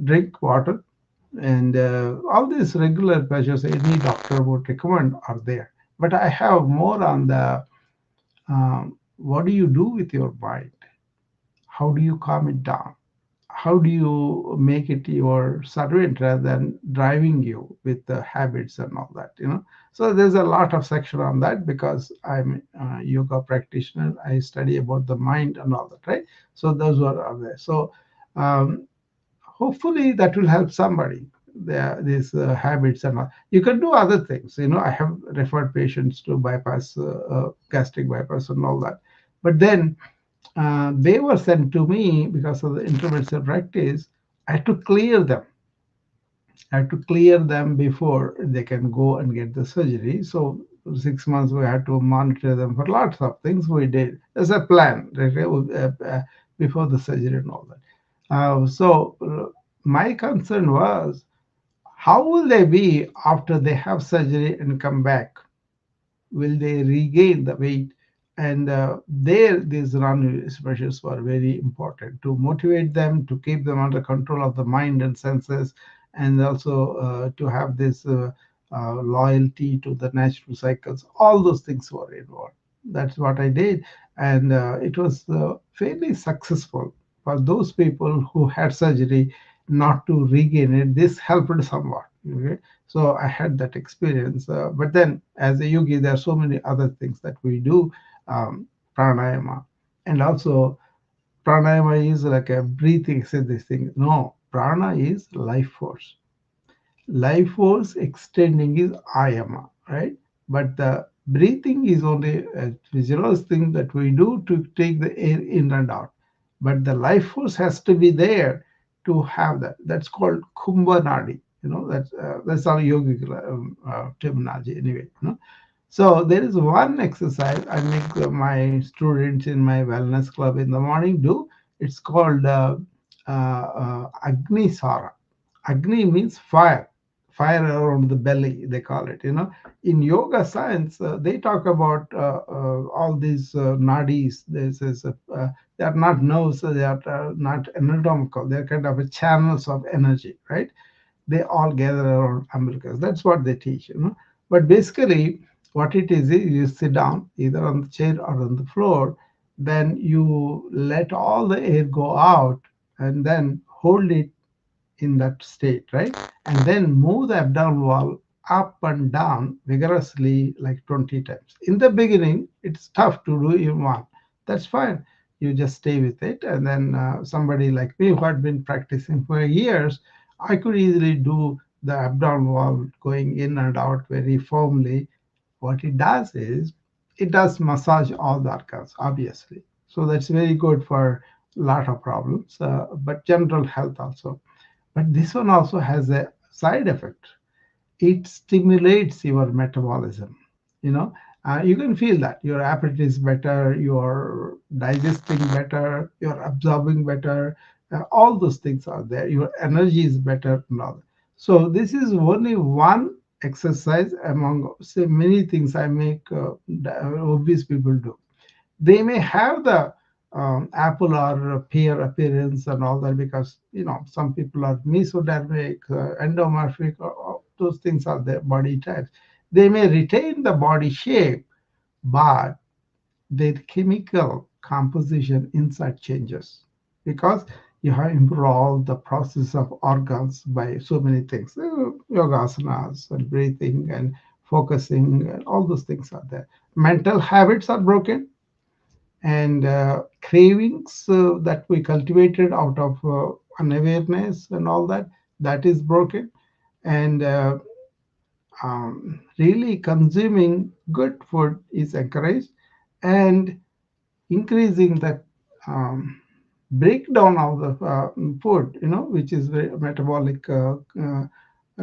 drink water, and all these regular measures any doctor would recommend are there. But I have more on the what do you do with your mind? How do you calm it down? How do you make it your servant rather than driving you with the habits and all that? So there's a lot of section on that, because I'm a yoga practitioner. I study about the mind and all that, right? So those are there. So um, hopefully that will help somebody. These habits and all. You can do other things. I have referred patients to bypass, gastric bypass and all that. But then they were sent to me because of the interventional practice. I had to clear them. I had to clear them before they can go and get the surgery. So 6 months we had to monitor them for lots of things we did. There's a plan, right, before the surgery and all that. So my concern was, how will they be after they have surgery and come back? Will they regain the weight? And these non-invasive measures were very important to motivate them, to keep them under control of the mind and senses, and also to have this loyalty to the natural cycles. All those things were involved. That's what I did, and it was fairly successful for those people who had surgery not to regain it. This helped somewhat. Okay? So I had that experience. But then, as a yogi, there are so many other things that we do. Pranayama, and also pranayama is like a breathing. Say this thing. No, prana is life force. Life force extending is ayama, right? But the breathing is only a physiological thing that we do to take the air in and out. But the life force has to be there to have that. That's called kumbha nadi. That's our yogic terminology anyway. So there is one exercise I make my students in my wellness club in the morning do. It's called Agni Sara. Agni means fire, fire around the belly, they call it. In yoga science, they talk about all these nadis. They are not nerves, they are not anatomical. They're kind of a channels of energy, right? They all gather around umbilicus. That's what they teach. But basically, what it is you sit down either on the chair or on the floor, then you let all the air go out, and then hold it in that state, right? And then move the abdominal wall up and down vigorously like 20 times. In the beginning, it's tough to do in one. That's fine. You just stay with it. And then somebody like me who had been practicing for years, I could easily do the abdominal wall going in and out very firmly. What it does is it does massage all the organs, obviously. So that's very good for a lot of problems, but general health also. But this one also has a side effect. It stimulates your metabolism. You know, you can feel that your appetite is better, you're digesting better, you're absorbing better. All those things are there. Your energy is better and all. So this is only one exercise among say many things I make obese people do. They may have the apple or pear appearance and all that, because some people are mesodermic, endomorphic, or those things are their body types. They may retain the body shape, but their chemical composition inside changes, because you have improved the process of organs by so many things, yoga asanas and breathing and focusing, and all those things are there. Mental habits are broken, and cravings that we cultivated out of unawareness and all that, that is broken. And really consuming good food is encouraged, and increasing the um, breakdown of the food, which is very metabolic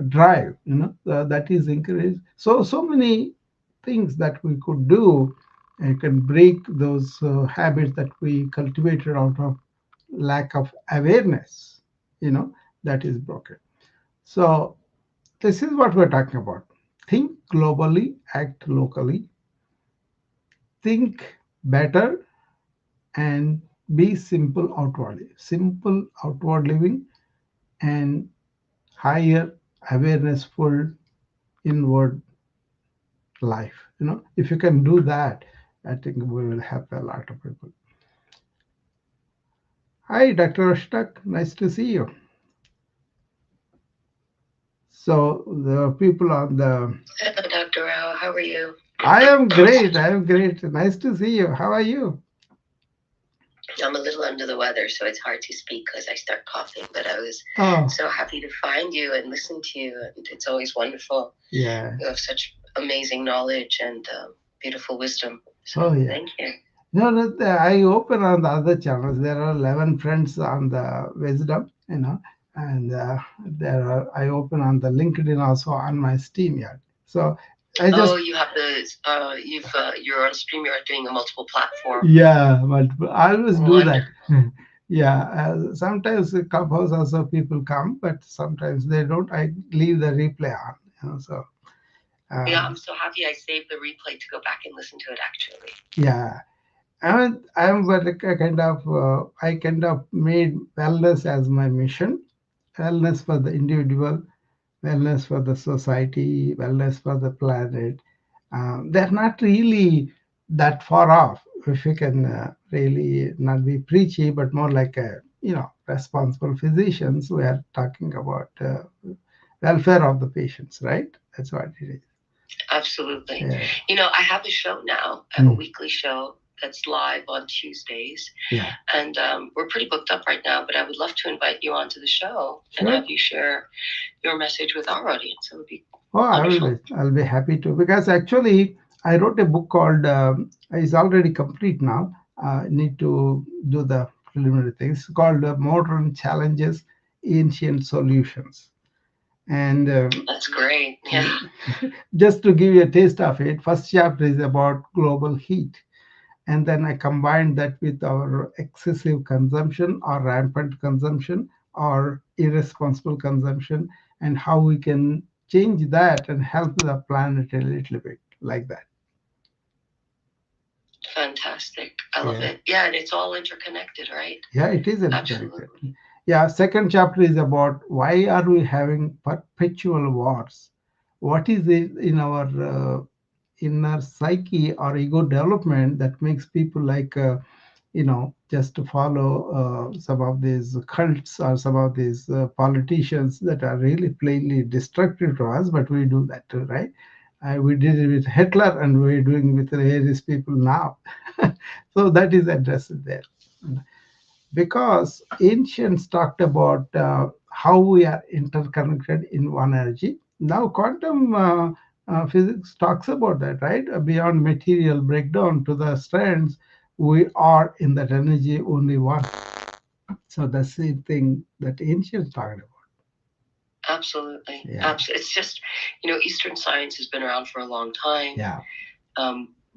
drive, that is encouraged. So many things that we could do and can break those habits that we cultivated out of lack of awareness, that is broken. So this is what we're talking about. Think globally, act locally, think better, and be simple outwardly. Simple outward living and higher awarenessful inward life. If you can do that, I think we will help a lot of people. Hi, Dr. Ashtak. Nice to see you. So the people on the. Hello, Dr. Rao. How are you? I am great. I am great. Nice to see you. How are you? I'm a little under the weather, so it's hard to speak because I start coughing. But I was Oh, so happy to find you and listen to you. And it's always wonderful. yeah. You have such amazing knowledge and beautiful wisdom. So Oh, yeah. thank you. No, no, I open on the other channels. There are 11 friends on the Wisdom, and I open on the LinkedIn also on my SteamYard. So I Oh, just, you have the you're on StreamYard doing a multiple platform. yeah, but I always do that. Wonderful. Yeah, sometimes the clubhouse also people come, but sometimes they don't. I leave the replay on, so Yeah, um, I'm so happy I saved the replay to go back and listen to it actually. yeah. I'm like a kind of I kind of made wellness as my mission. Wellness for the individual, wellness for the society, wellness for the planet. They're not really that far off. If you can really not be preachy, but more like a responsible physicians, we are talking about welfare of the patients, right? That's what it is. Absolutely. Yeah. I have a show now, a Mm. weekly show that's live on Tuesdays. Yeah. And we're pretty booked up right now, but I would love to invite you onto the show and Sure. have you share your message with our audience. It would be Oh, I will wonderful. be. I'll be happy to because actually I wrote a book called. It's already complete now. Need to do the preliminary things called Modern Challenges, Ancient Solutions. And That's great. Yeah. just to give you a taste of it, first chapter is about global heat, and then I combined that with our excessive consumption or rampant consumption or irresponsible consumption, and how we can change that and help the planet a little bit like that. Fantastic. I love Yeah, it. Yeah, and it's all interconnected, right? yeah, it is interconnected. Absolutely. Yeah, second chapter is about why are we having perpetual wars? What is it in our inner psyche or ego development that makes people like just to follow some of these cults or some of these politicians that are really plainly destructive to us, but we do that too, right? We did it with Hitler, and we're doing with the various people now. So that is addressed there. Because ancients talked about how we are interconnected in one energy. Now, quantum physics talks about that, right? Beyond material breakdown to the strands, we are in that energy only one. So the same thing that ancients talked about. Absolutely. Yeah, Absolutely. It's just, Eastern science has been around for a long time. yeah,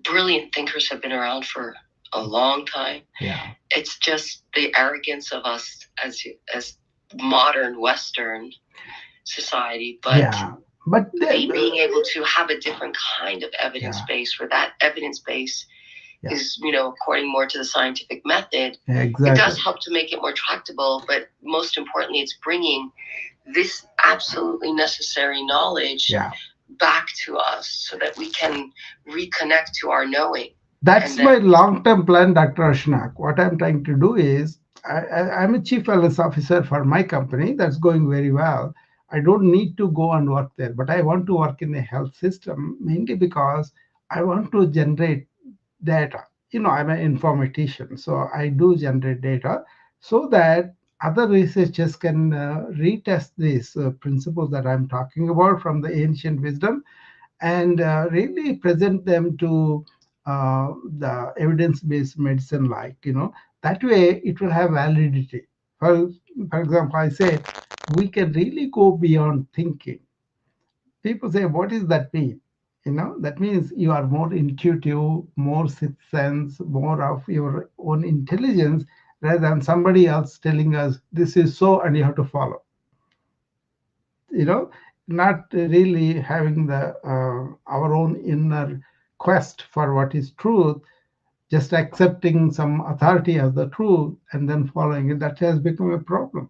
Brilliant thinkers have been around for a long time. yeah, It's just the arrogance of us as modern Western society, but yeah. But being able to have a different kind of evidence yeah, base where that evidence base yeah, is, according more to the scientific method, it exactly. does help to make it more tractable. But most importantly, it's bringing this absolutely necessary knowledge Yeah. back to us so that we can reconnect to our knowing. That's And my then, long-term plan, Dr. Ashnak. What I'm trying to do is, I'm a chief wellness officer for my company. That's going very well. I don't need to go and work there, but I want to work in the health system mainly because I want to generate data. I'm an informatician, so I do generate data so that other researchers can retest these principles that I'm talking about from the ancient wisdom and really present them to the evidence-based medicine, like, that way it will have validity. For example, I say we can really go beyond thinking. People say, what does that mean? That means you are more intuitive, more sixth sense, more of your own intelligence, rather than somebody else telling us this is so and you have to follow. you know Not really having the our own inner quest for what is truth, just accepting some authority as the truth and then following it, that has become a problem.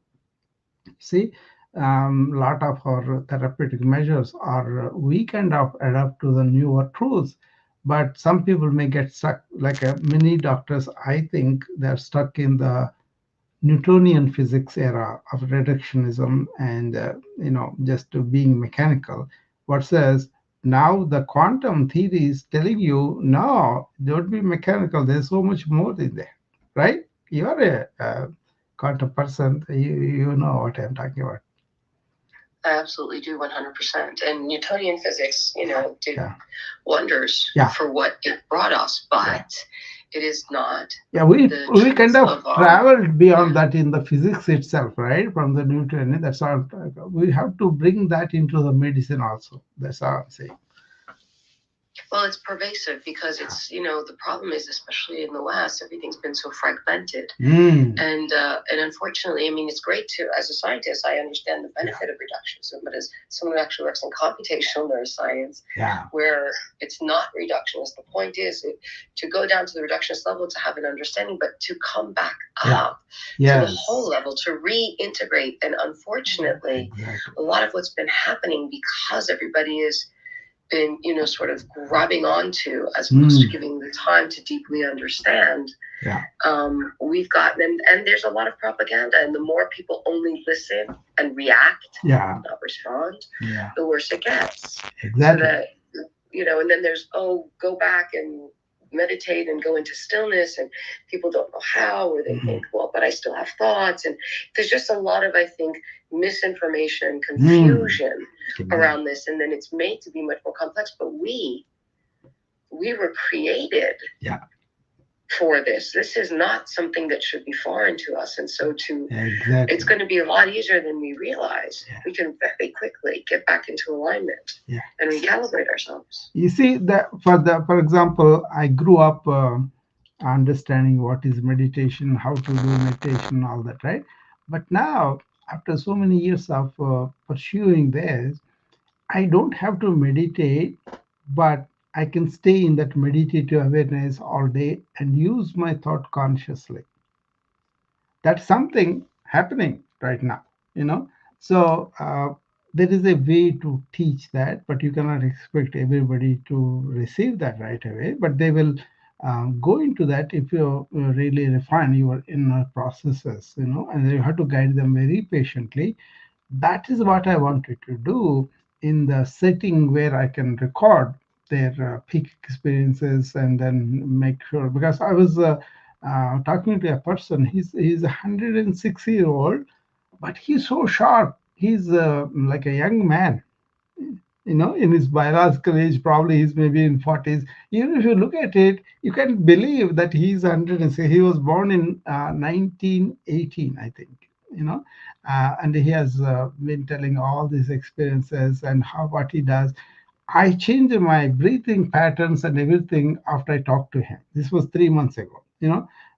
See, lot of our therapeutic measures are we kind of adapt to the newer truths, but some people may get stuck. Like many doctors, I think they're stuck in the Newtonian physics era of reductionism and just being mechanical. What says now the quantum theory is telling you no, don't be mechanical. There's so much more in there, right? You're a quantum person. You know what I'm talking about. I absolutely do 100%. And Newtonian physics, did Yeah. wonders Yeah. for what it brought us, but it is not. Yeah, we kind truth of traveled beyond that in the physics itself, right? From the Newton, that's all. We have to bring that into the medicine also. That's all I'm saying. Well, it's pervasive because it's, the problem is, especially in the West, everything's been so fragmented. And unfortunately, I mean, it's great to, as a scientist, I understand the benefit of reductionism, but as someone who actually works in computational neuroscience, where it's not reductionist, the point is to go down to the reductionist level to have an understanding, but to come back up to the whole level, to reintegrate. And unfortunately, a lot of what's been happening because everybody is been, sort of grabbing onto as opposed to giving the time to deeply understand. We've gotten, and there's a lot of propaganda, and the more people only listen and react, not respond, the worse it gets. Exactly. So that, and then there's, go back and meditate and go into stillness, and people don't know how, or they think, well, but I still have thoughts, and there's just a lot of, I think, misinformation, confusion around this, and then it's made to be much more complex. But we were created for this. This is not something that should be foreign to us, and so it's going to be a lot easier than we realize. We can very quickly get back into alignment and recalibrate ourselves. You see that for example, I grew up understanding what is meditation, how to do meditation, all that, right? But now, after so many years of pursuing this, I don't have to meditate, but I can stay in that meditative awareness all day and use my thought consciously. That's something happening right now, So there is a way to teach that, but you cannot expect everybody to receive that right away. But they will go into that if you really refine your inner processes, and you have to guide them very patiently. That is what I wanted to do in the setting where I can record their peak experiences and then make sure, because I was talking to a person. He's a 106-year-old, but he's so sharp. He's like a young man. In his biological age, probably he's maybe in 40s. Even if you look at it, you can believe that he's 106. He was born in 1918, I think. And he has been telling all these experiences and what he does. I changed my breathing patterns and everything after I talked to him. This was 3 months ago.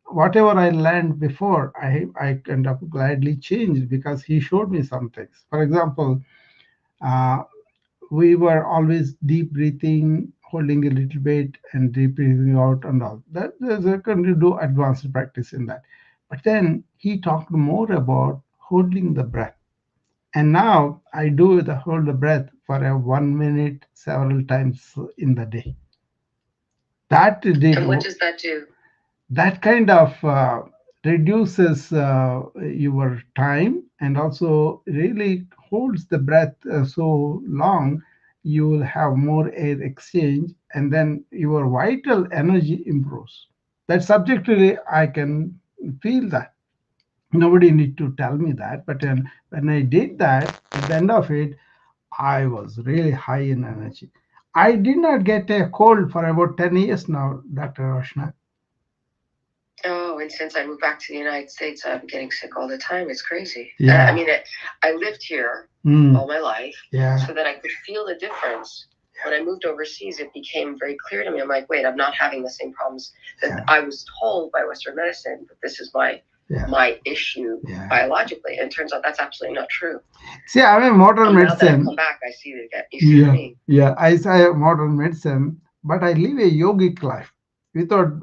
Whatever I learned before, I kind of gladly changed because he showed me some things. For example, uh, we were always deep breathing, holding a little bit, and deep breathing out, and all that. There's a kind of do advanced practice in that. But then he talked more about holding the breath. And now I do the hold the breath for a 1 minute several times in the day. That did. And what does that do? That kind of reduces your time and also really holds the breath so long. You will have more air exchange and then your vital energy improves. That subjectively I can feel that. Nobody need to tell me that. But when I did that, at the end of it, I was really high in energy. I did not get a cold for about 10 years now, Dr. Roshna. Oh, and since I moved back to the United States, I'm getting sick all the time. It's crazy. Yeah. I mean, I lived here all my life, Yeah. so that I could feel the difference. When I moved overseas, it became very clear to me. I'm like, wait, I'm not having the same problems that I was told by Western medicine, but this is my issue biologically. And it turns out that's absolutely not true. See, I mean, modern Now that I've medicine. come back, I see it again. You see what I mean? Yeah, I say modern medicine, but I live a yogic life without,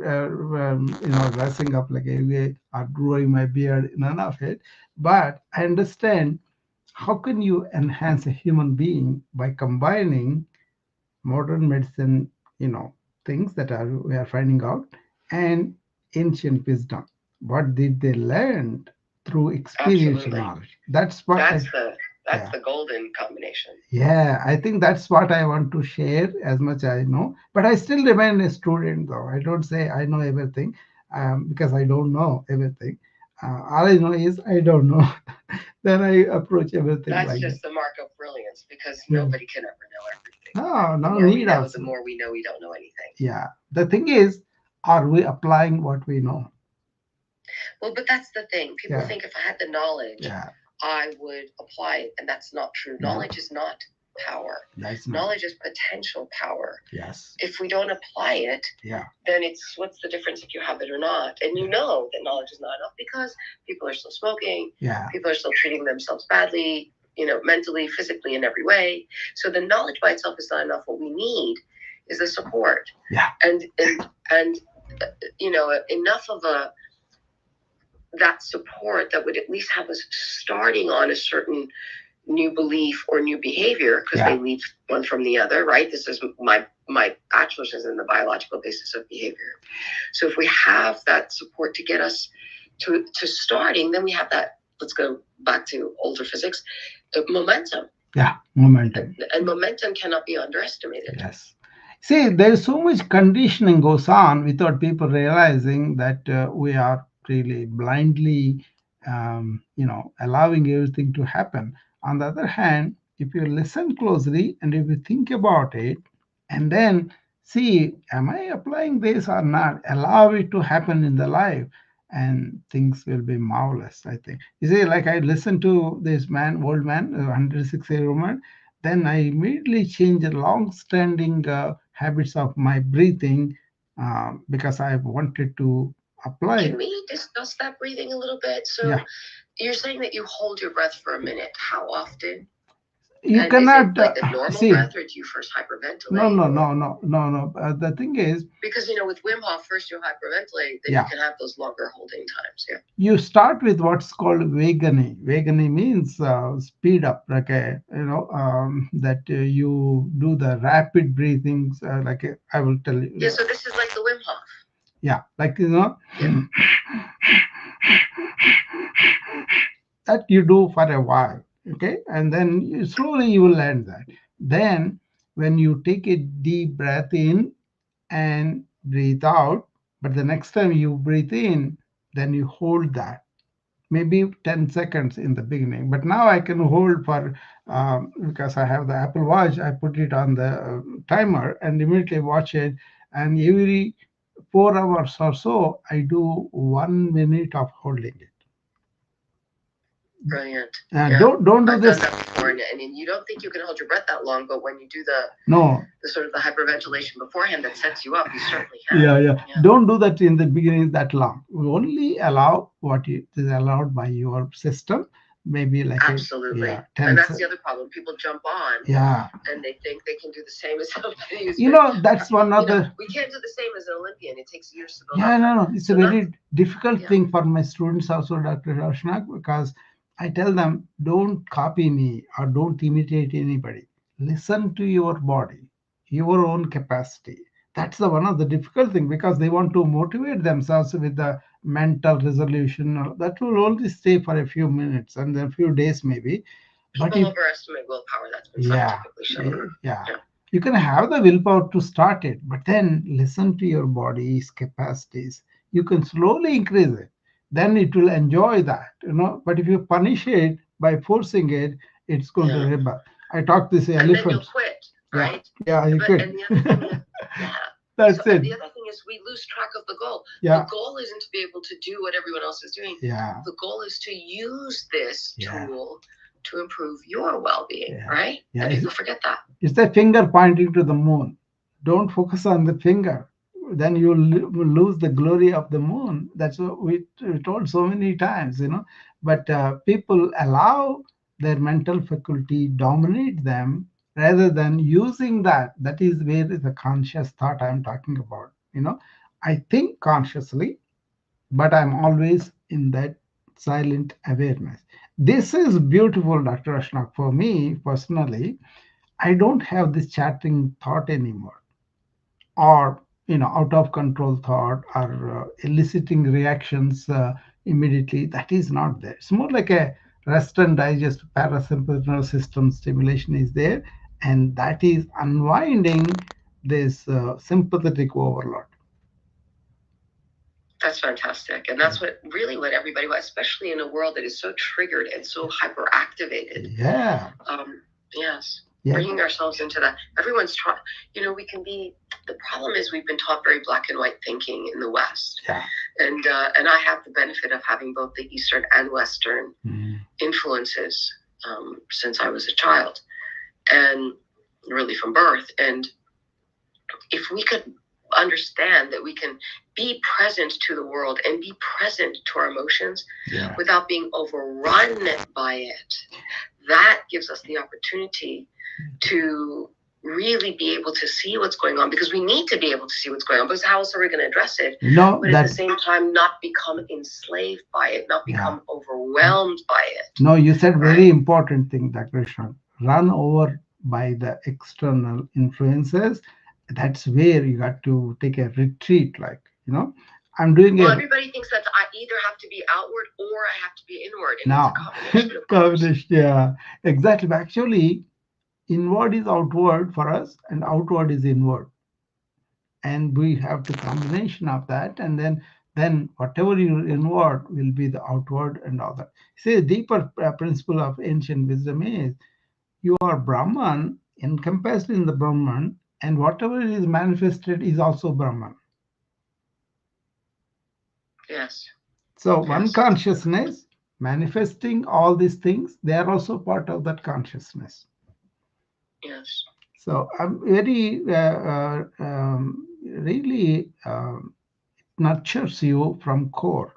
dressing up like a yogi or growing my beard, none of it. But I understand how can you enhance a human being by combining modern medicine, things that are we are finding out, and ancient wisdom. What did they learn through experiential Absolutely. knowledge? That's what that's the golden combination. Yeah, I think that's what I want to share as much I know. But I still remain a student, though. I don't say I know everything because I don't know everything. All I know is I don't know. Then I approach everything That's like just that. the mark of brilliance because nobody can ever know everything. No, The no more we need know, of. the more we know we don't know anything. Yeah. The thing is, are we applying what we know? Well, but that's the thing. People think if I had the knowledge, Yeah. I would apply it, and that's not true. Knowledge is not power. That's not. Knowledge is potential power. Yes. If we don't apply it, then it's what's the difference if you have it or not? And you know that knowledge is not enough because people are still smoking. Yeah. People are still treating themselves badly, mentally, physically, in every way. So the knowledge by itself is not enough. What we need is the support. Yeah. And enough of that support that would at least have us starting on a certain new belief or new behavior, because they lead one from the other, right? This is my bachelor's is in the biological basis of behavior. So if we have that support to get us to starting, then we have that, let's go back to older physics, momentum. Yeah, momentum. And momentum cannot be underestimated. Yes. See, there is so much conditioning goes on without people realizing that we are really blindly, allowing everything to happen. On the other hand, if you listen closely and if you think about it, and then see, am I applying this or not? Allow it to happen in the life, and things will be marvelous. I think. You see, like I listened to this man, old man, 106-year-old man. Then I immediately changed the long-standing habits of my breathing because I wanted to apply. Can we discuss that breathing a little bit? So you're saying that you hold your breath for a minute. How often? You cannot is it like a normal breath, or do you first hyperventilate? No. The thing is, because with Wim Hof, first you hyperventilate, then you can have those longer holding times. Yeah. You start with what's called Vagani. Vagani means speed up, like that you do the rapid breathings. I will tell you. Yeah. So this is like the Wim Hof. Yeah, like that you do for a while. Okay, and then slowly you will learn that. Then when you take a deep breath in and breathe out, but the next time you breathe in, then you hold that maybe 10 seconds in the beginning. But now I can hold for because I have the Apple Watch, I put it on the timer and immediately watch it, and every 4 hours or so I do 1 minute of holding it. Brilliant. Don't do I've this. done that before, and you don't think you can hold your breath that long, but when you do the sort of the hyperventilation beforehand that sets you up, you certainly can. Yeah. Don't do that in the beginning that long. We only allow what is allowed by your system. Maybe like absolutely. And that's the other problem. People jump on. Yeah. And they think they can do the same as somebody who's. That's one other. We can't do the same as an Olympian. It takes years to build. Yeah, no. It's a very difficult thing for my students also, Dr. Roshnak, because I tell them, don't copy me or don't imitate anybody. Listen to your body, your own capacity. That's one of the difficult thing, because they want to motivate themselves with the mental resolution. That will only stay for a few minutes and a few days maybe. People overestimate willpower. That's been scientifically shown. Yeah. You can have the willpower to start it, but then listen to your body's capacities. You can slowly increase it. then it will enjoy that, But if you punish it by forcing it, it's going to rebel. I talk this and then you'll elephant. quit, right? Yeah, you But quit. and the other thing is, yeah. That's So it. the other thing is we lose track of the goal. Yeah. The goal isn't to be able to do what everyone else is doing. Yeah. The goal is to use this Yeah. tool to improve your well-being, Yeah. right? Yeah. And people forget that. It's the finger pointing to the moon. Don't focus on the finger. Then you'll lose the glory of the moon. That's what we told so many times, But people allow their mental faculty dominate them rather than using that. That is where the conscious thought I'm talking about. I think consciously, but I'm always in that silent awareness. This is beautiful, Dr. Ashnak. For me personally, I don't have this chattering thought anymore, or out of control thought, or eliciting reactions immediately. That is not there. It's more like a rest and digest parasympathetic nervous system stimulation is there, and that is unwinding this sympathetic overload. That's fantastic. And that's what everybody wants, especially in a world that is so triggered and so hyperactivated. Yeah. Yes. Yeah. Bringing ourselves into that. Everyone's trying, we can be, the problem is we've been taught very black and white thinking in the West. Yeah. And I have the benefit of having both the Eastern and Western influences since I was a child, and really from birth. And if we could understand that we can be present to the world and be present to our emotions without being overrun by it, that gives us the opportunity to really be able to see what's going on, because we need to be able to see what's going on, because how else are we going to address it? No, but at the same time, not become enslaved by it, not become overwhelmed by it. No, you said very important thing, Dr. Krishna. Run over by the external influences. That's where you got to take a retreat, I'm doing well, everybody thinks that I either have to be outward or I have to be inward. And now, it's a combination, yeah, exactly. But actually, inward is outward for us, and outward is inward. And we have the combination of that, and then whatever you inward will be the outward and all that. See, the deeper principle of ancient wisdom is you are Brahman, encompassed in the Brahman, and whatever is manifested is also Brahman. Yes. So one consciousness manifesting all these things, they are also part of that consciousness. Yes. So I'm very, really nurtures you from core.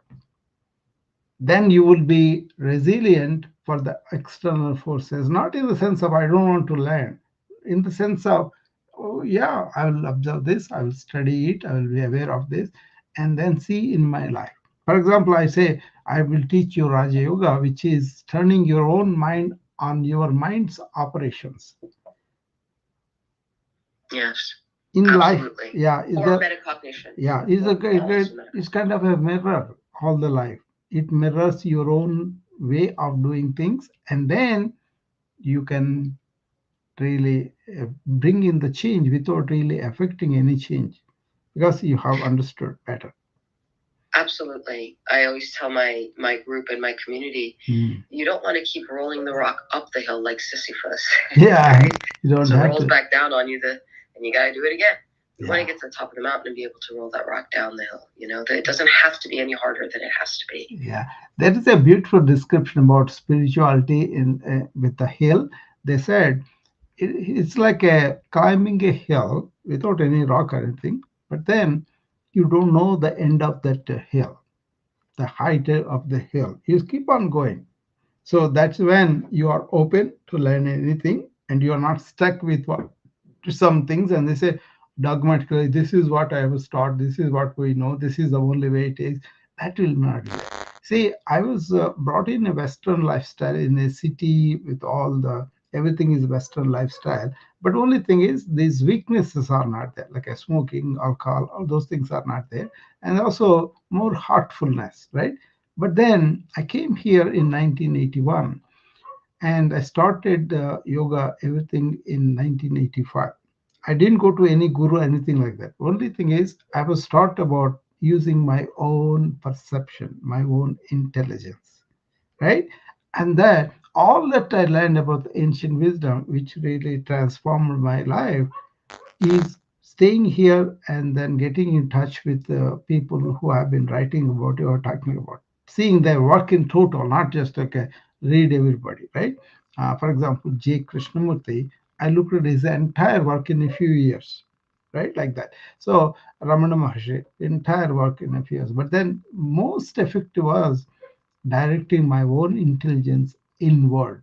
Then you will be resilient for the external forces, not in the sense of I don't want to learn, in the sense of, oh yeah, I will observe this, I will study it, I will be aware of this, and then see in my life. For example, I say, I will teach you Raja Yoga, which is turning your own mind on your mind's operations. Yes. In absolutely. Life, yeah. Or metacognition. Yeah, it's kind of a mirror all the life. It mirrors your own way of doing things, and then you can really bring in the change without really affecting any change, because you have understood better. Absolutely. I always tell my group and my community, you don't want to keep rolling the rock up the hill like Sisyphus. Yeah, right? You don't so have it rolls to. back down on you, and you got to do it again. You want to get to the top of the mountain and be able to roll that rock down the hill. That it doesn't have to be any harder than it has to be. Yeah, that is a beautiful description about spirituality in with the hill. They said it's like climbing a hill without any rock or anything, but then you don't know the end of that hill, the height of the hill. You keep on going. So that's when you are open to learn anything, and you are not stuck with some things, and they say dogmatically, this is what I was taught, this is what we know, this is the only way it is. That will not be there. See, I was brought in a Western lifestyle in a city with all the everything is Western lifestyle, but only thing is these weaknesses are not there, like smoking, alcohol, all those things are not there, and also more heartfulness, right? But then I came here in 1981, and I started yoga, everything in 1985. I didn't go to any guru, anything like that. Only thing is, I was taught about using my own perception, my own intelligence, right? And that all that I learned about the ancient wisdom, which really transformed my life, is staying here and then getting in touch with the people who have been writing about it or talking about, seeing their work in total, not just like a read everybody, right? For example, J. Krishnamurti, I looked at his entire work in a few years, right? Like that. So Ramana Maharshi, entire work in a few years. But then most effective was directing my own intelligence inward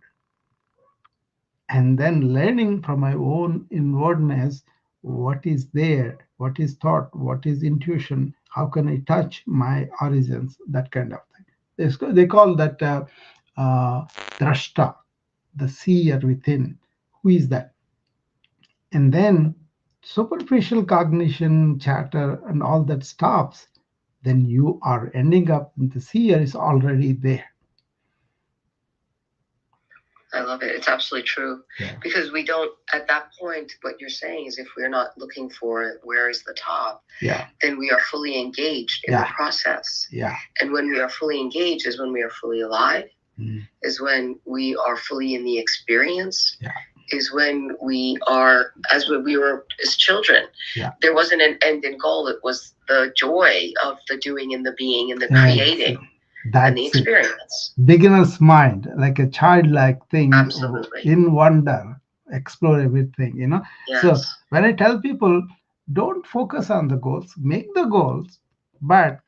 and then learning from my own inwardness what is there, what is thought, what is intuition, how can I touch my origins, that kind of thing. They call that drashta, the seer within. Who is that? And then superficial cognition, chatter, and all that stops. Then you are ending up, the seer is already there. I love it. It's absolutely true. Yeah. Because we don't, at that point, what you're saying is if we're not looking for it, where is the top? Yeah. Then we are fully engaged in the process. Yeah. And when we are fully engaged is when we are fully alive, is when we are fully in the experience. Yeah. Is when we are, as we were as children. Yeah. There wasn't an end in goal. It was the joy of the doing and the being and the creating. That's and the experience. Beginner's mind, like a childlike thing. Absolutely. In wonder, explore everything, Yes. So when I tell people, don't focus on the goals, make the goals, but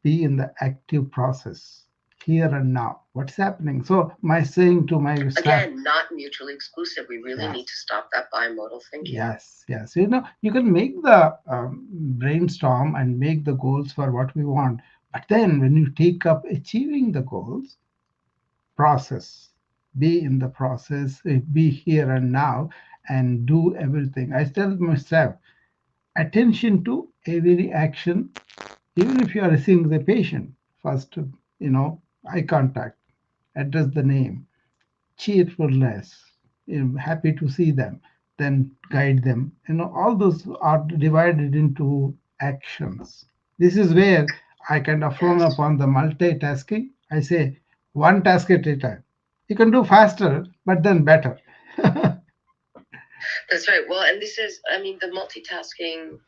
be in the active process here and now. What's happening? So my saying to my staff, again, not mutually exclusive. We really need to stop that bimodal thinking. Yes. You can make the brainstorm and make the goals for what we want. But then when you take up achieving the goals, process, be in the process, be here and now, and do everything. I tell myself, attention to every action, even if you are seeing the patient, first, eye contact, address the name, cheerfulness, happy to see them, then guide them. All those are divided into actions. This is where I kind of frown upon the multitasking. I say one task at a time. You can do faster, but then better. That's right. Well, and this is, the multitasking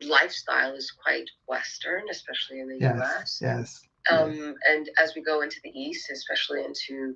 lifestyle is quite Western, especially in the US. Yes. And as we go into the East, especially into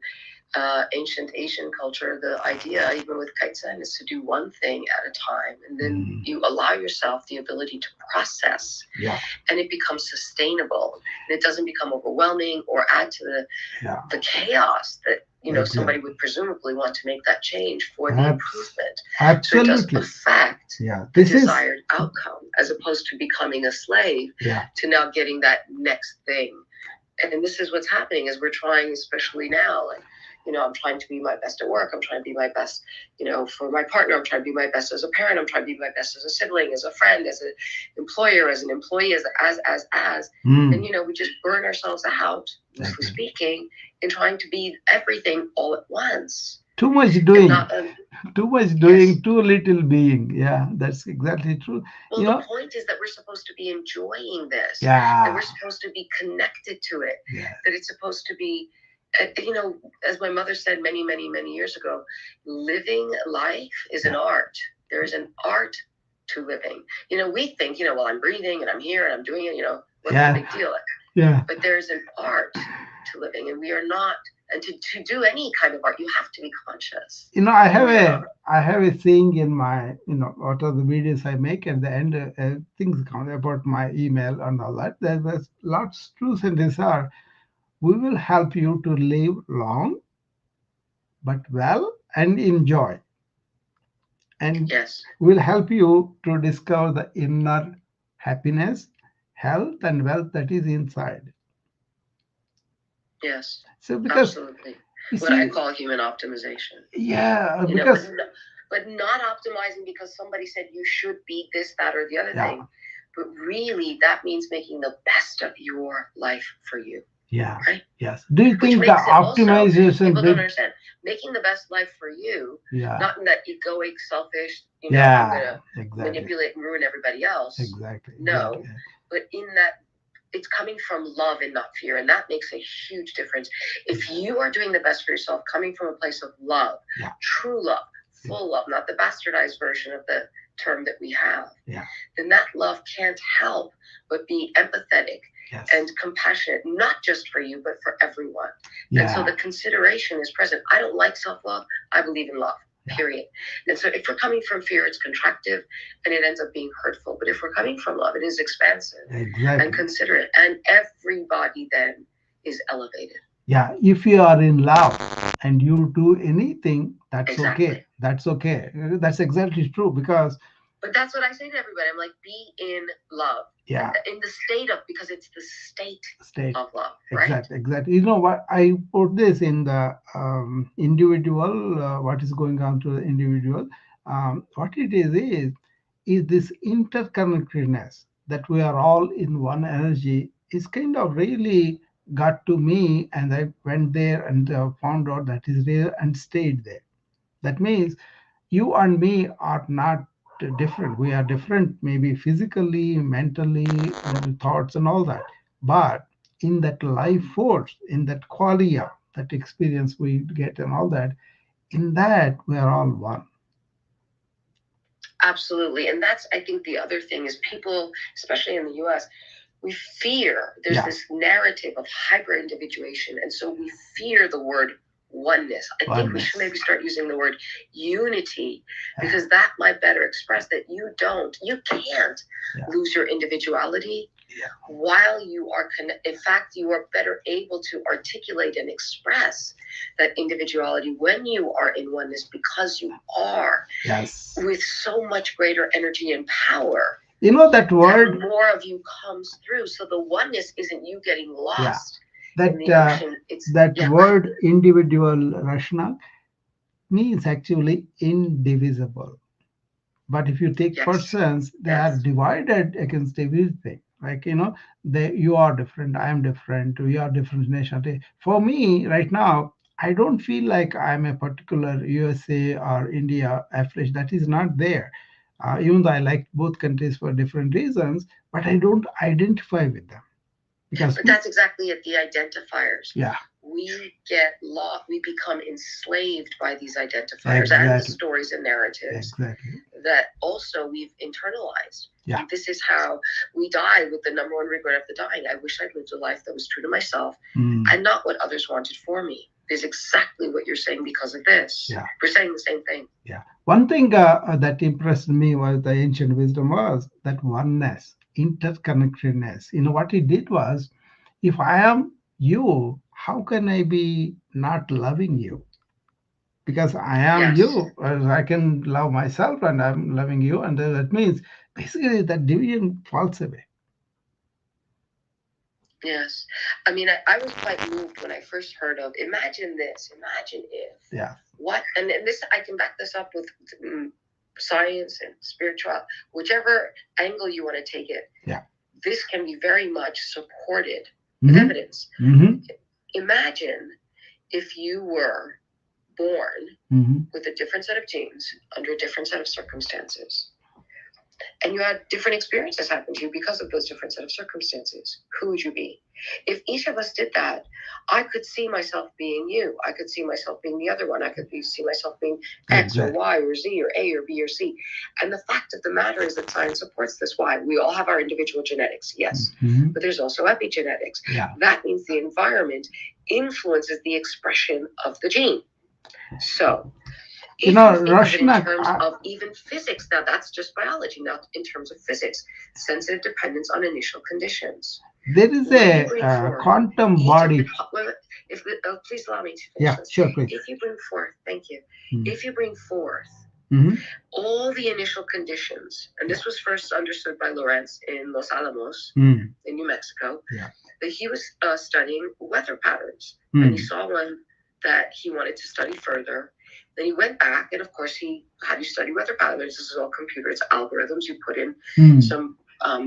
ancient Asian culture, the idea, even with Kaizen, is to do one thing at a time. And then you allow yourself the ability to process. Yeah. And it becomes sustainable. And it doesn't become overwhelming or add to the chaos that, somebody would presumably want to make that change for the improvement. Absolutely. So it does affect the desired outcome, as opposed to becoming a slave to now getting that next thing. And this is what's happening is we're trying, especially now, I'm trying to be my best at work. I'm trying to be my best, for my partner. I'm trying to be my best as a parent. I'm trying to be my best as a sibling, as a friend, as an employer, as an employee, as. And, we just burn ourselves out, loosely speaking, in trying to be everything all at once. Too much doing, too little being. Yeah, that's exactly true. Well, the point is that we're supposed to be enjoying this. Yeah. That we're supposed to be connected to it. Yeah. That it's supposed to be, as my mother said many, many, many years ago, living life is an art. There is an art to living. We think, well, I'm breathing and I'm here and I'm doing it, what's the big deal? Yeah. But there's an art to living, and we are not. And to do any kind of art, you have to be conscious. I have a saying in my, what are the videos I make at the end, things come about my email and all that. There's lots of truth in this are, we will help you to live long, but well, and enjoy. And we'll help you to discover the inner happiness, health, and wealth that is inside. Yes. So because absolutely, what I call human optimization. Yeah, because but not optimizing because somebody said you should be this, that, or the other thing. But really, that means making the best of your life for you. Yeah. Right. Yes. Do you think the optimization? People don't understand making the best life for you. Yeah. Not in that egoic, selfish. I'm gonna manipulate and ruin everybody else. Exactly. No. but in that it's coming from love and not fear, and that makes a huge difference. If you are doing the best for yourself, coming from a place of love, true love, full love, not the bastardized version of the term that we have, then that love can't help but be empathetic and compassionate, not just for you, but for everyone. And so the consideration is present. I don't like self-love. I believe in love. Period. And so if we're coming from fear, it's contractive and it ends up being hurtful. But if we're coming from love, it is expansive and considerate. And everybody then is elevated. Yeah, if you are in love and you do anything, that's okay. That's okay. That's exactly true because. But that's what I say to everybody. I'm like, be in love. Yeah. In the state of, because it's the state of love, right? Exactly. You know what? I put this in the individual, what is going on to the individual. What it is this interconnectedness that we are all in one energy is kind of really got to me, and I went there and found out that is there and stayed there. That means you and me are not different. We are different, maybe physically, mentally, thoughts and all that. But in that life force, in that qualia, that experience we get and all that, in that we are all one. Absolutely. And that's, I think, the other thing is people, especially in the US, we fear, there's this narrative of hyper individuation. And so we fear the word oneness. I think we should maybe start using the word unity, because that might better express that you can't lose your individuality while you are in fact, you are better able to articulate and express that individuality when you are in oneness, because you are with so much greater energy and power. You know that word, and more of you comes through. So the oneness isn't you getting lost. That word individual, Rashna, means actually indivisible. But if you take persons, they are divided against everything. Like, you are different, I am different, we are different nationality. For me, right now, I don't feel like I'm a particular USA or India affiliation. That is not there. Even though I like both countries for different reasons, but I don't identify with them. But that's exactly it, the identifiers. Yeah. We get lost, we become enslaved by these identifiers and the stories and narratives that also we've internalized. Yeah. This is how we die with the number one regret of the dying. I wish I'd lived a life that was true to myself and not what others wanted for me. Is exactly what you're saying because of this. Yeah. We're saying the same thing. Yeah. One thing that impressed me was the ancient wisdom was that oneness, interconnectedness. What it did was, if I am you, how can I be not loving you? Because I am you. I can love myself and I'm loving you. And that means basically that division falls away. Yes. I mean, I was quite moved when I first heard of, imagine this, imagine if. What, and this, I can back this up with science and spiritual, whichever angle you want to take it. Yeah. This can be very much supported with evidence. Imagine if you were born with a different set of genes under a different set of circumstances, and you had different experiences happen to you because of those different set of circumstances. Who would you be? If each of us did that, I could see myself being you. I could see myself being the other one. I could see myself being X or Y or Z or A or B or C. And the fact of the matter is that science supports this. Why? We all have our individual genetics, yes. But there's also epigenetics. Yeah. That means the environment influences the expression of the gene. So, if you think of it in terms of even physics, now that's just biology, not in terms of physics. Sensitive dependence on initial conditions. There is a quantum body. Please allow me to finish Yeah, this. sure, please. If you bring forth, thank you. If you bring forth all the initial conditions, and this was first understood by Lorentz in Los Alamos, in New Mexico, that he was studying weather patterns, and he saw one that he wanted to study further. Then he went back, and of course, how do you study weather patterns? This is all computer. It's algorithms. You put in some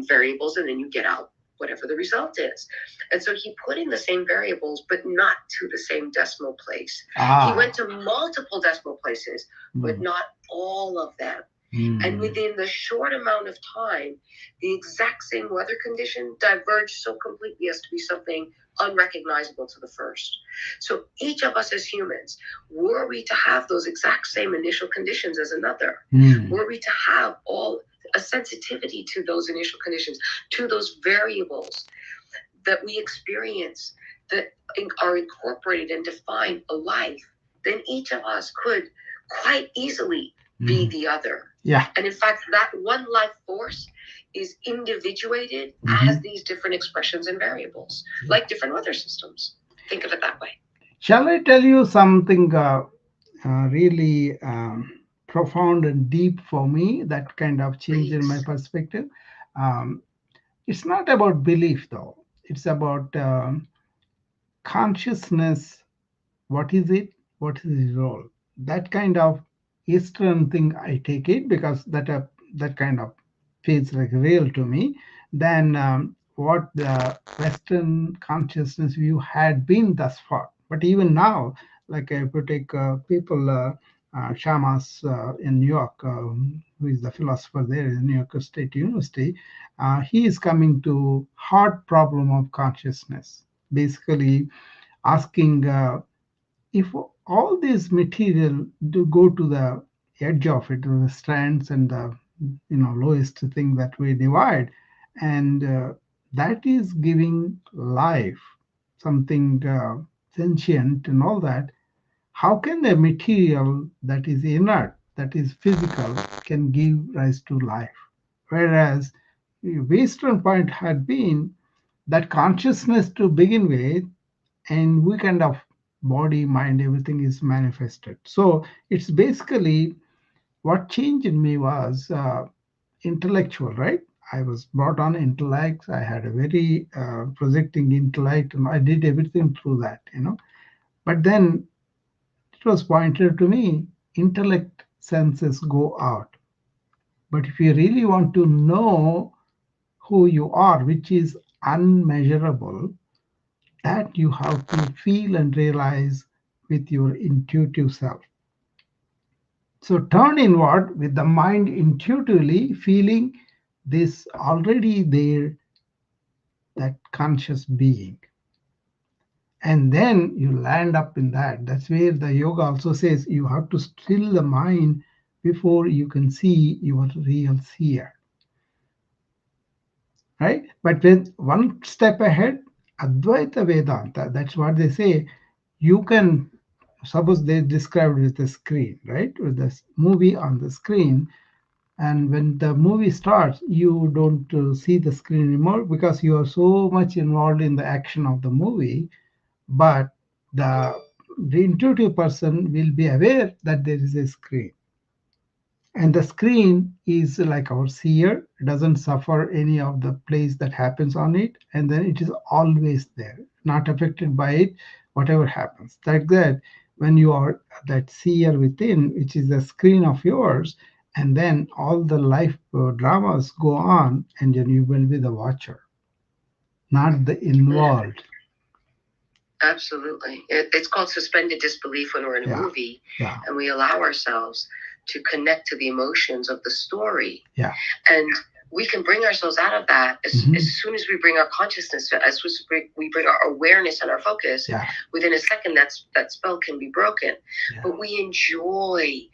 variables, and then you get out whatever the result is. And so he put in the same variables, but not to the same decimal place. He went to multiple decimal places, but not all of them. And within the short amount of time, the exact same weather condition diverged so completely as to be something unrecognizable to the first. So each of us as humans, were we to have those exact same initial conditions as another, were we to have all a sensitivity to those initial conditions, to those variables that we experience that are incorporated and define a life, then each of us could quite easily be the other. Yeah. And in fact, that one life force is individuated as these different expressions and variables, like different weather systems. Think of it that way. Shall I tell you something really profound and deep for me that kind of changed in my perspective? Um, it's not about belief, though. It's about consciousness. What is it? What is its role? That kind of Eastern thing, I take it because that kind of feels like real to me than what the Western consciousness view had been thus far. But even now, like if you take people, Shamas in New York, who is the philosopher there in New York State University, he is coming to hard problem of consciousness, basically asking if all this material do go to the edge of it, to the strands and the lowest thing that we divide, and that is giving life, something sentient and all that. How can the material that is inert, that is physical, can give rise to life? Whereas the Western point had been that consciousness to begin with, and we kind of body, mind, everything is manifested. So it's basically what changed in me was intellectual, right? I was brought on intellect. I had a very projecting intellect, and I did everything through that. But then it was pointed to me, intellect senses go out. But if you really want to know who you are, which is unmeasurable, that you have to feel and realize with your intuitive self. So turn inward with the mind intuitively feeling this already there, that conscious being. And then you land up in that. That's where the yoga also says you have to still the mind before you can see your real seer. Right? But with one step ahead, Advaita Vedanta, that's what they say, you can, suppose they described with the screen, right? With this movie on the screen. And when the movie starts, you don't see the screen anymore because you are so much involved in the action of the movie. But the intuitive person will be aware that there is a screen. And the screen is like our seer, it doesn't suffer any of the plays that happens on it, and then it is always there, not affected by it, whatever happens. Like that, when you are that seer within, which is the screen of yours, and then all the life dramas go on, and then you will be the watcher, not the involved. Absolutely. It's called suspended disbelief when we're in a movie and we allow ourselves to connect to the emotions of the story. Yeah. And we can bring ourselves out of that as soon as we bring our consciousness, as soon as we bring our awareness and our focus. Within a second, that spell can be broken. But we enjoy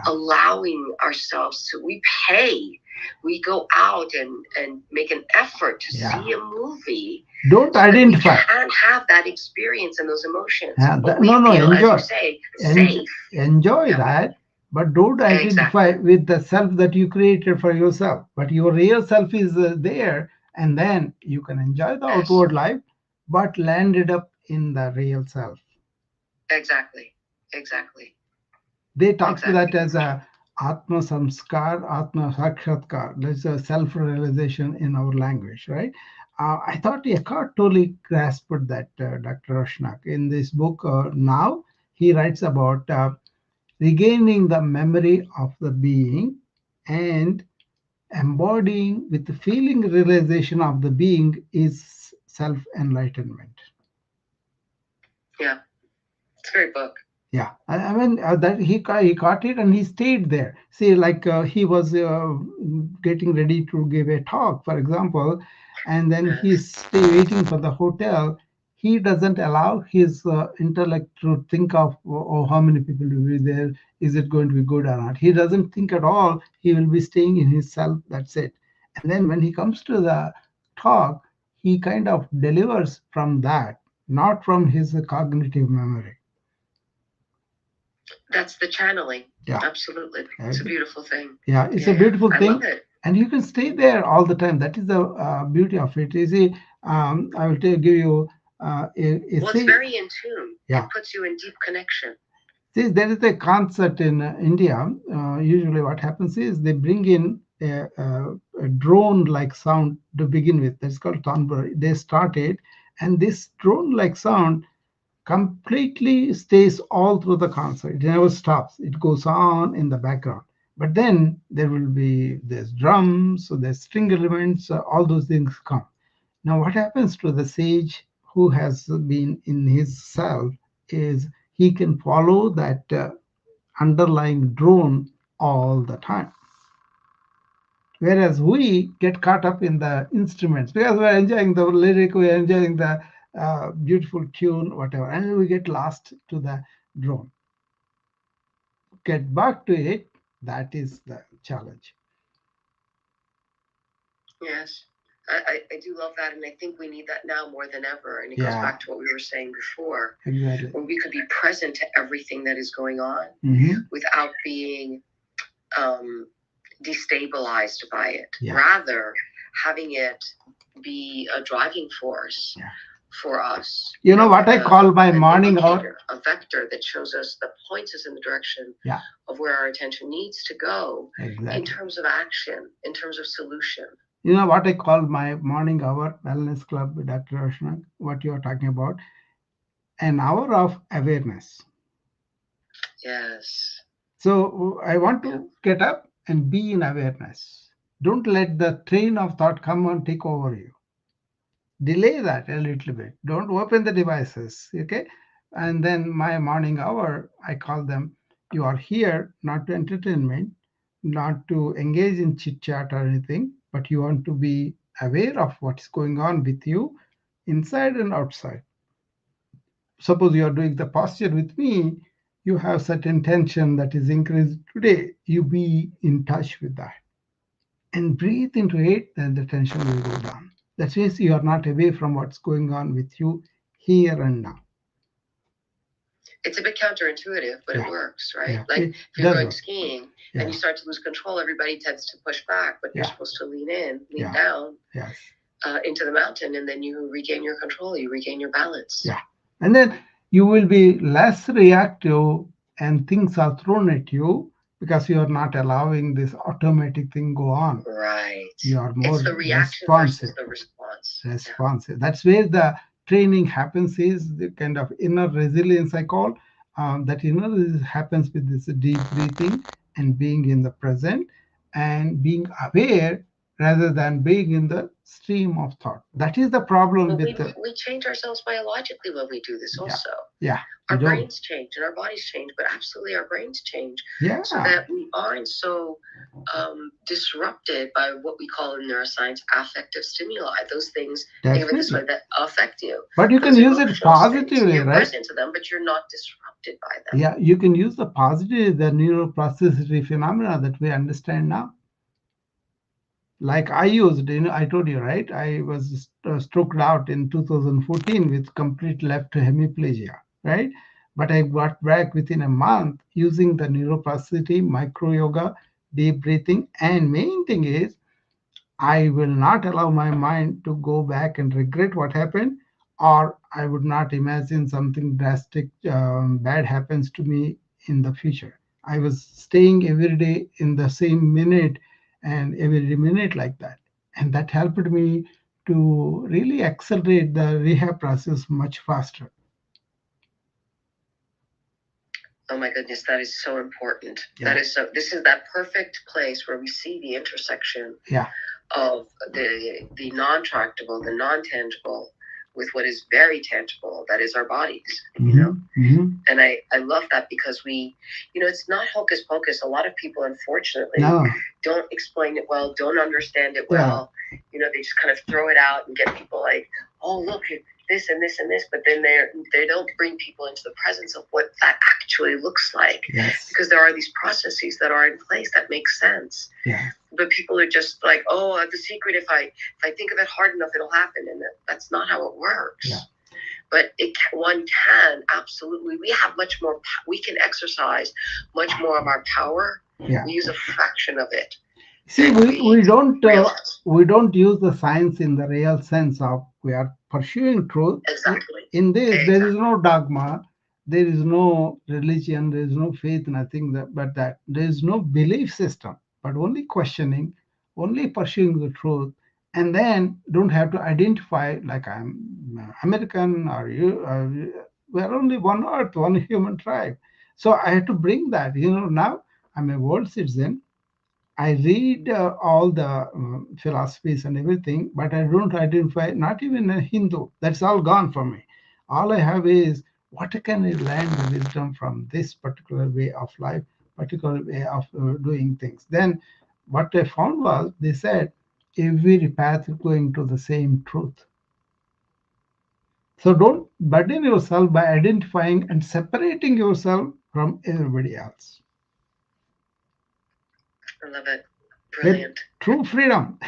allowing ourselves to, we go out and make an effort to see a movie. Don't identify. We can't have that experience and those emotions. Enjoy. As you say, safe. Enjoy that. But don't identify with the self that you created for yourself. But your real self is there, and then you can enjoy the outward life, but land it up in the real self. Exactly. They talk to that as a Atma Samskar, Atma Sakshatkar. That's a self-realization in our language, right? I thought Eckhart totally grasped that, Dr. Roshnak. In this book, Now, he writes about regaining the memory of the being and embodying with the feeling realization of the being is self-enlightenment. Yeah, it's a great book. Yeah, I mean that he caught it and he stayed there. See, like he was getting ready to give a talk, for example, and then Yes. he's stay waiting for the hotel. He doesn't allow his intellect to think of how many people will be there. Is it going to be good or not? He doesn't think at all. He will be staying in his self. That's it. And then when he comes to the talk, he kind of delivers from that, not from his cognitive memory. That's the channeling. Yeah. Absolutely. It's a beautiful thing. Yeah, it's a beautiful I thing. love it. And you can stay there all the time. That is the beauty of it. You see, I will give you well, it's very in tune. Yeah. It puts you in deep connection. See, there is a concert in India. Usually, what happens is they bring in a drone-like sound to begin with. That's called tanbur. They start it, and this drone-like sound completely stays all through the concert. It never stops. It goes on in the background. But then there's drums, so there's string elements, all those things come. Now, what happens to the sage who has been in his self is he can follow that underlying drone all the time. Whereas we get caught up in the instruments because we're enjoying the lyric, we're enjoying the beautiful tune, whatever, and we get lost to the drone. Get back to it, that is the challenge. Yes. I do love that, and I think we need that now more than ever. And it goes back to what we were saying before, exactly, when we could be present to everything that is going on without being destabilized by it. Rather, having it be a driving force for us. You know what I call my morning hour? A vector that shows us, that points us in the direction of where our attention needs to go in terms of action, in terms of solution. You know what I call my morning hour wellness club, Dr. Roshna, what you are talking about? An hour of awareness. Yes. So I want to get up and be in awareness. Don't let the train of thought come and take over you. Delay that a little bit. Don't open the devices, okay? And then my morning hour, I call them, you are here not to entertainment, not to engage in chit chat or anything, but you want to be aware of what's going on with you inside and outside. Suppose you are doing the posture with me, you have certain tension that is increased today. You be in touch with that and breathe into it, then the tension will go down. That means you are not away from what's going on with you here and now. It's a bit counterintuitive, but it works, right? Like if you're going skiing and you start to lose control, everybody tends to push back, but you're supposed to lean in, lean down into the mountain, and then you regain your control, you regain your balance. Yeah. And then you will be less reactive and things are thrown at you because you are not allowing this automatic thing go on. Right. You are more it's the reaction responsive. Versus the response. Responsive. That's where the training happens, is the kind of inner resilience I call. That inner resilience happens with this deep breathing and being in the present and being aware rather than being in the stream of thought. That is the problem with we change ourselves biologically when we do this also. Yeah. Our brains change and our bodies change, but absolutely our brains change. Yeah. So that we aren't so disrupted by what we call in neuroscience affective stimuli. Those things, think of it this way, that affect you. But you can use it positively, you're right? present to them, but you're not disrupted by them. Yeah, you can use the positive, the neuroplasticity phenomena that we understand now. Like I used, I told you, right? I was stroked out in 2014 with complete left hemiplegia, right? But I got back within a month using the neuroplasticity, micro yoga, deep breathing, and main thing is I will not allow my mind to go back and regret what happened, or I would not imagine something drastic bad happens to me in the future. I was staying every day in the same minute and every minute like that. And that helped me to really accelerate the rehab process much faster. Oh my goodness, that is so important. That is so. This is that perfect place where we see the intersection of the non-tractable, the non-tangible, with what is very tangible, that is our bodies, you know. And I love that, because we, you know, it's not hocus pocus. A lot of people, unfortunately, don't explain it well, don't understand it well. You know, they just kind of throw it out and get people like, oh, look, this and this and this, but then they don't bring people into the presence of what that actually looks like. Because there are these processes that are in place that make sense. But people are just like, oh, the secret, if I think of it hard enough, it'll happen. And that's not how it works. But one can absolutely, we have much more, we can exercise much more of our power. We use a fraction of it. See, we don't use the science in the real sense of we are pursuing truth. In this, there is no dogma, there is no religion, there is no faith, nothing but that. There is no belief system, but only questioning, only pursuing the truth, and then don't have to identify like I'm American or you. We are only one earth, one human tribe. So I had to bring that. You know, now I'm a world citizen. I read all the philosophies and everything, but I don't identify, not even a Hindu. That's all gone for me. All I have is what can I learn the wisdom from this particular way of life, particular way of doing things. Then what I found was they said every path is going to the same truth. So don't burden yourself by identifying and separating yourself from everybody else. I love it. Brilliant. True freedom.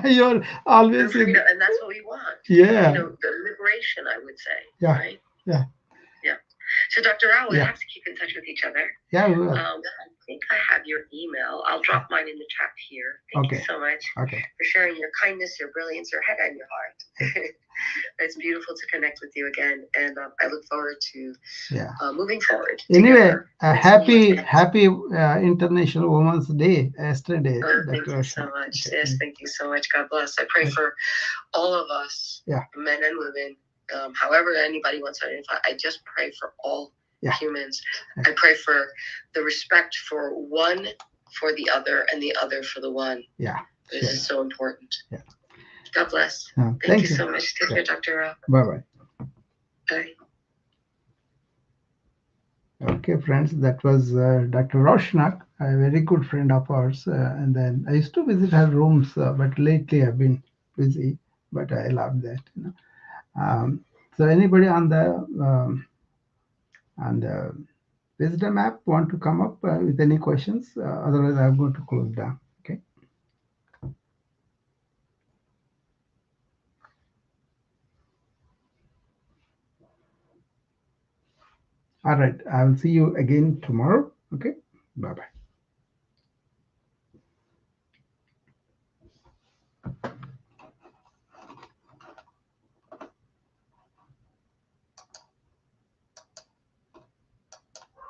You're always true freedom, and that's what we want. Yeah. You know, the liberation, I would say. Yeah. Right? Yeah. Yeah. So, Dr. Rao, we have to keep in touch with each other. Yeah, we will. I think I have your email. I'll drop mine in the chat here. Thank you so much for sharing your kindness, your brilliance, your head, and your heart. It's beautiful to connect with you again, and I look forward to moving forward. Anyway, happy International Women's Day yesterday. Thank you so much. Yes, thank you so much. God bless. I pray for all of us, men and women, however anybody wants to identify. I just pray for all humans. I pray for the respect for one for the other and the other for the one. This is so important. God bless. Thank you so much. Take care, Dr. Rao. Bye-bye. Bye. Okay, friends, that was Dr. Roshnak, a very good friend of ours. And then I used to visit her rooms, but lately I've been busy, but I love that. You know. So anybody on the Wisdom app want to come up with any questions? Otherwise, I'm going to close down. Okay. All right. I will see you again tomorrow. Okay. Bye-bye.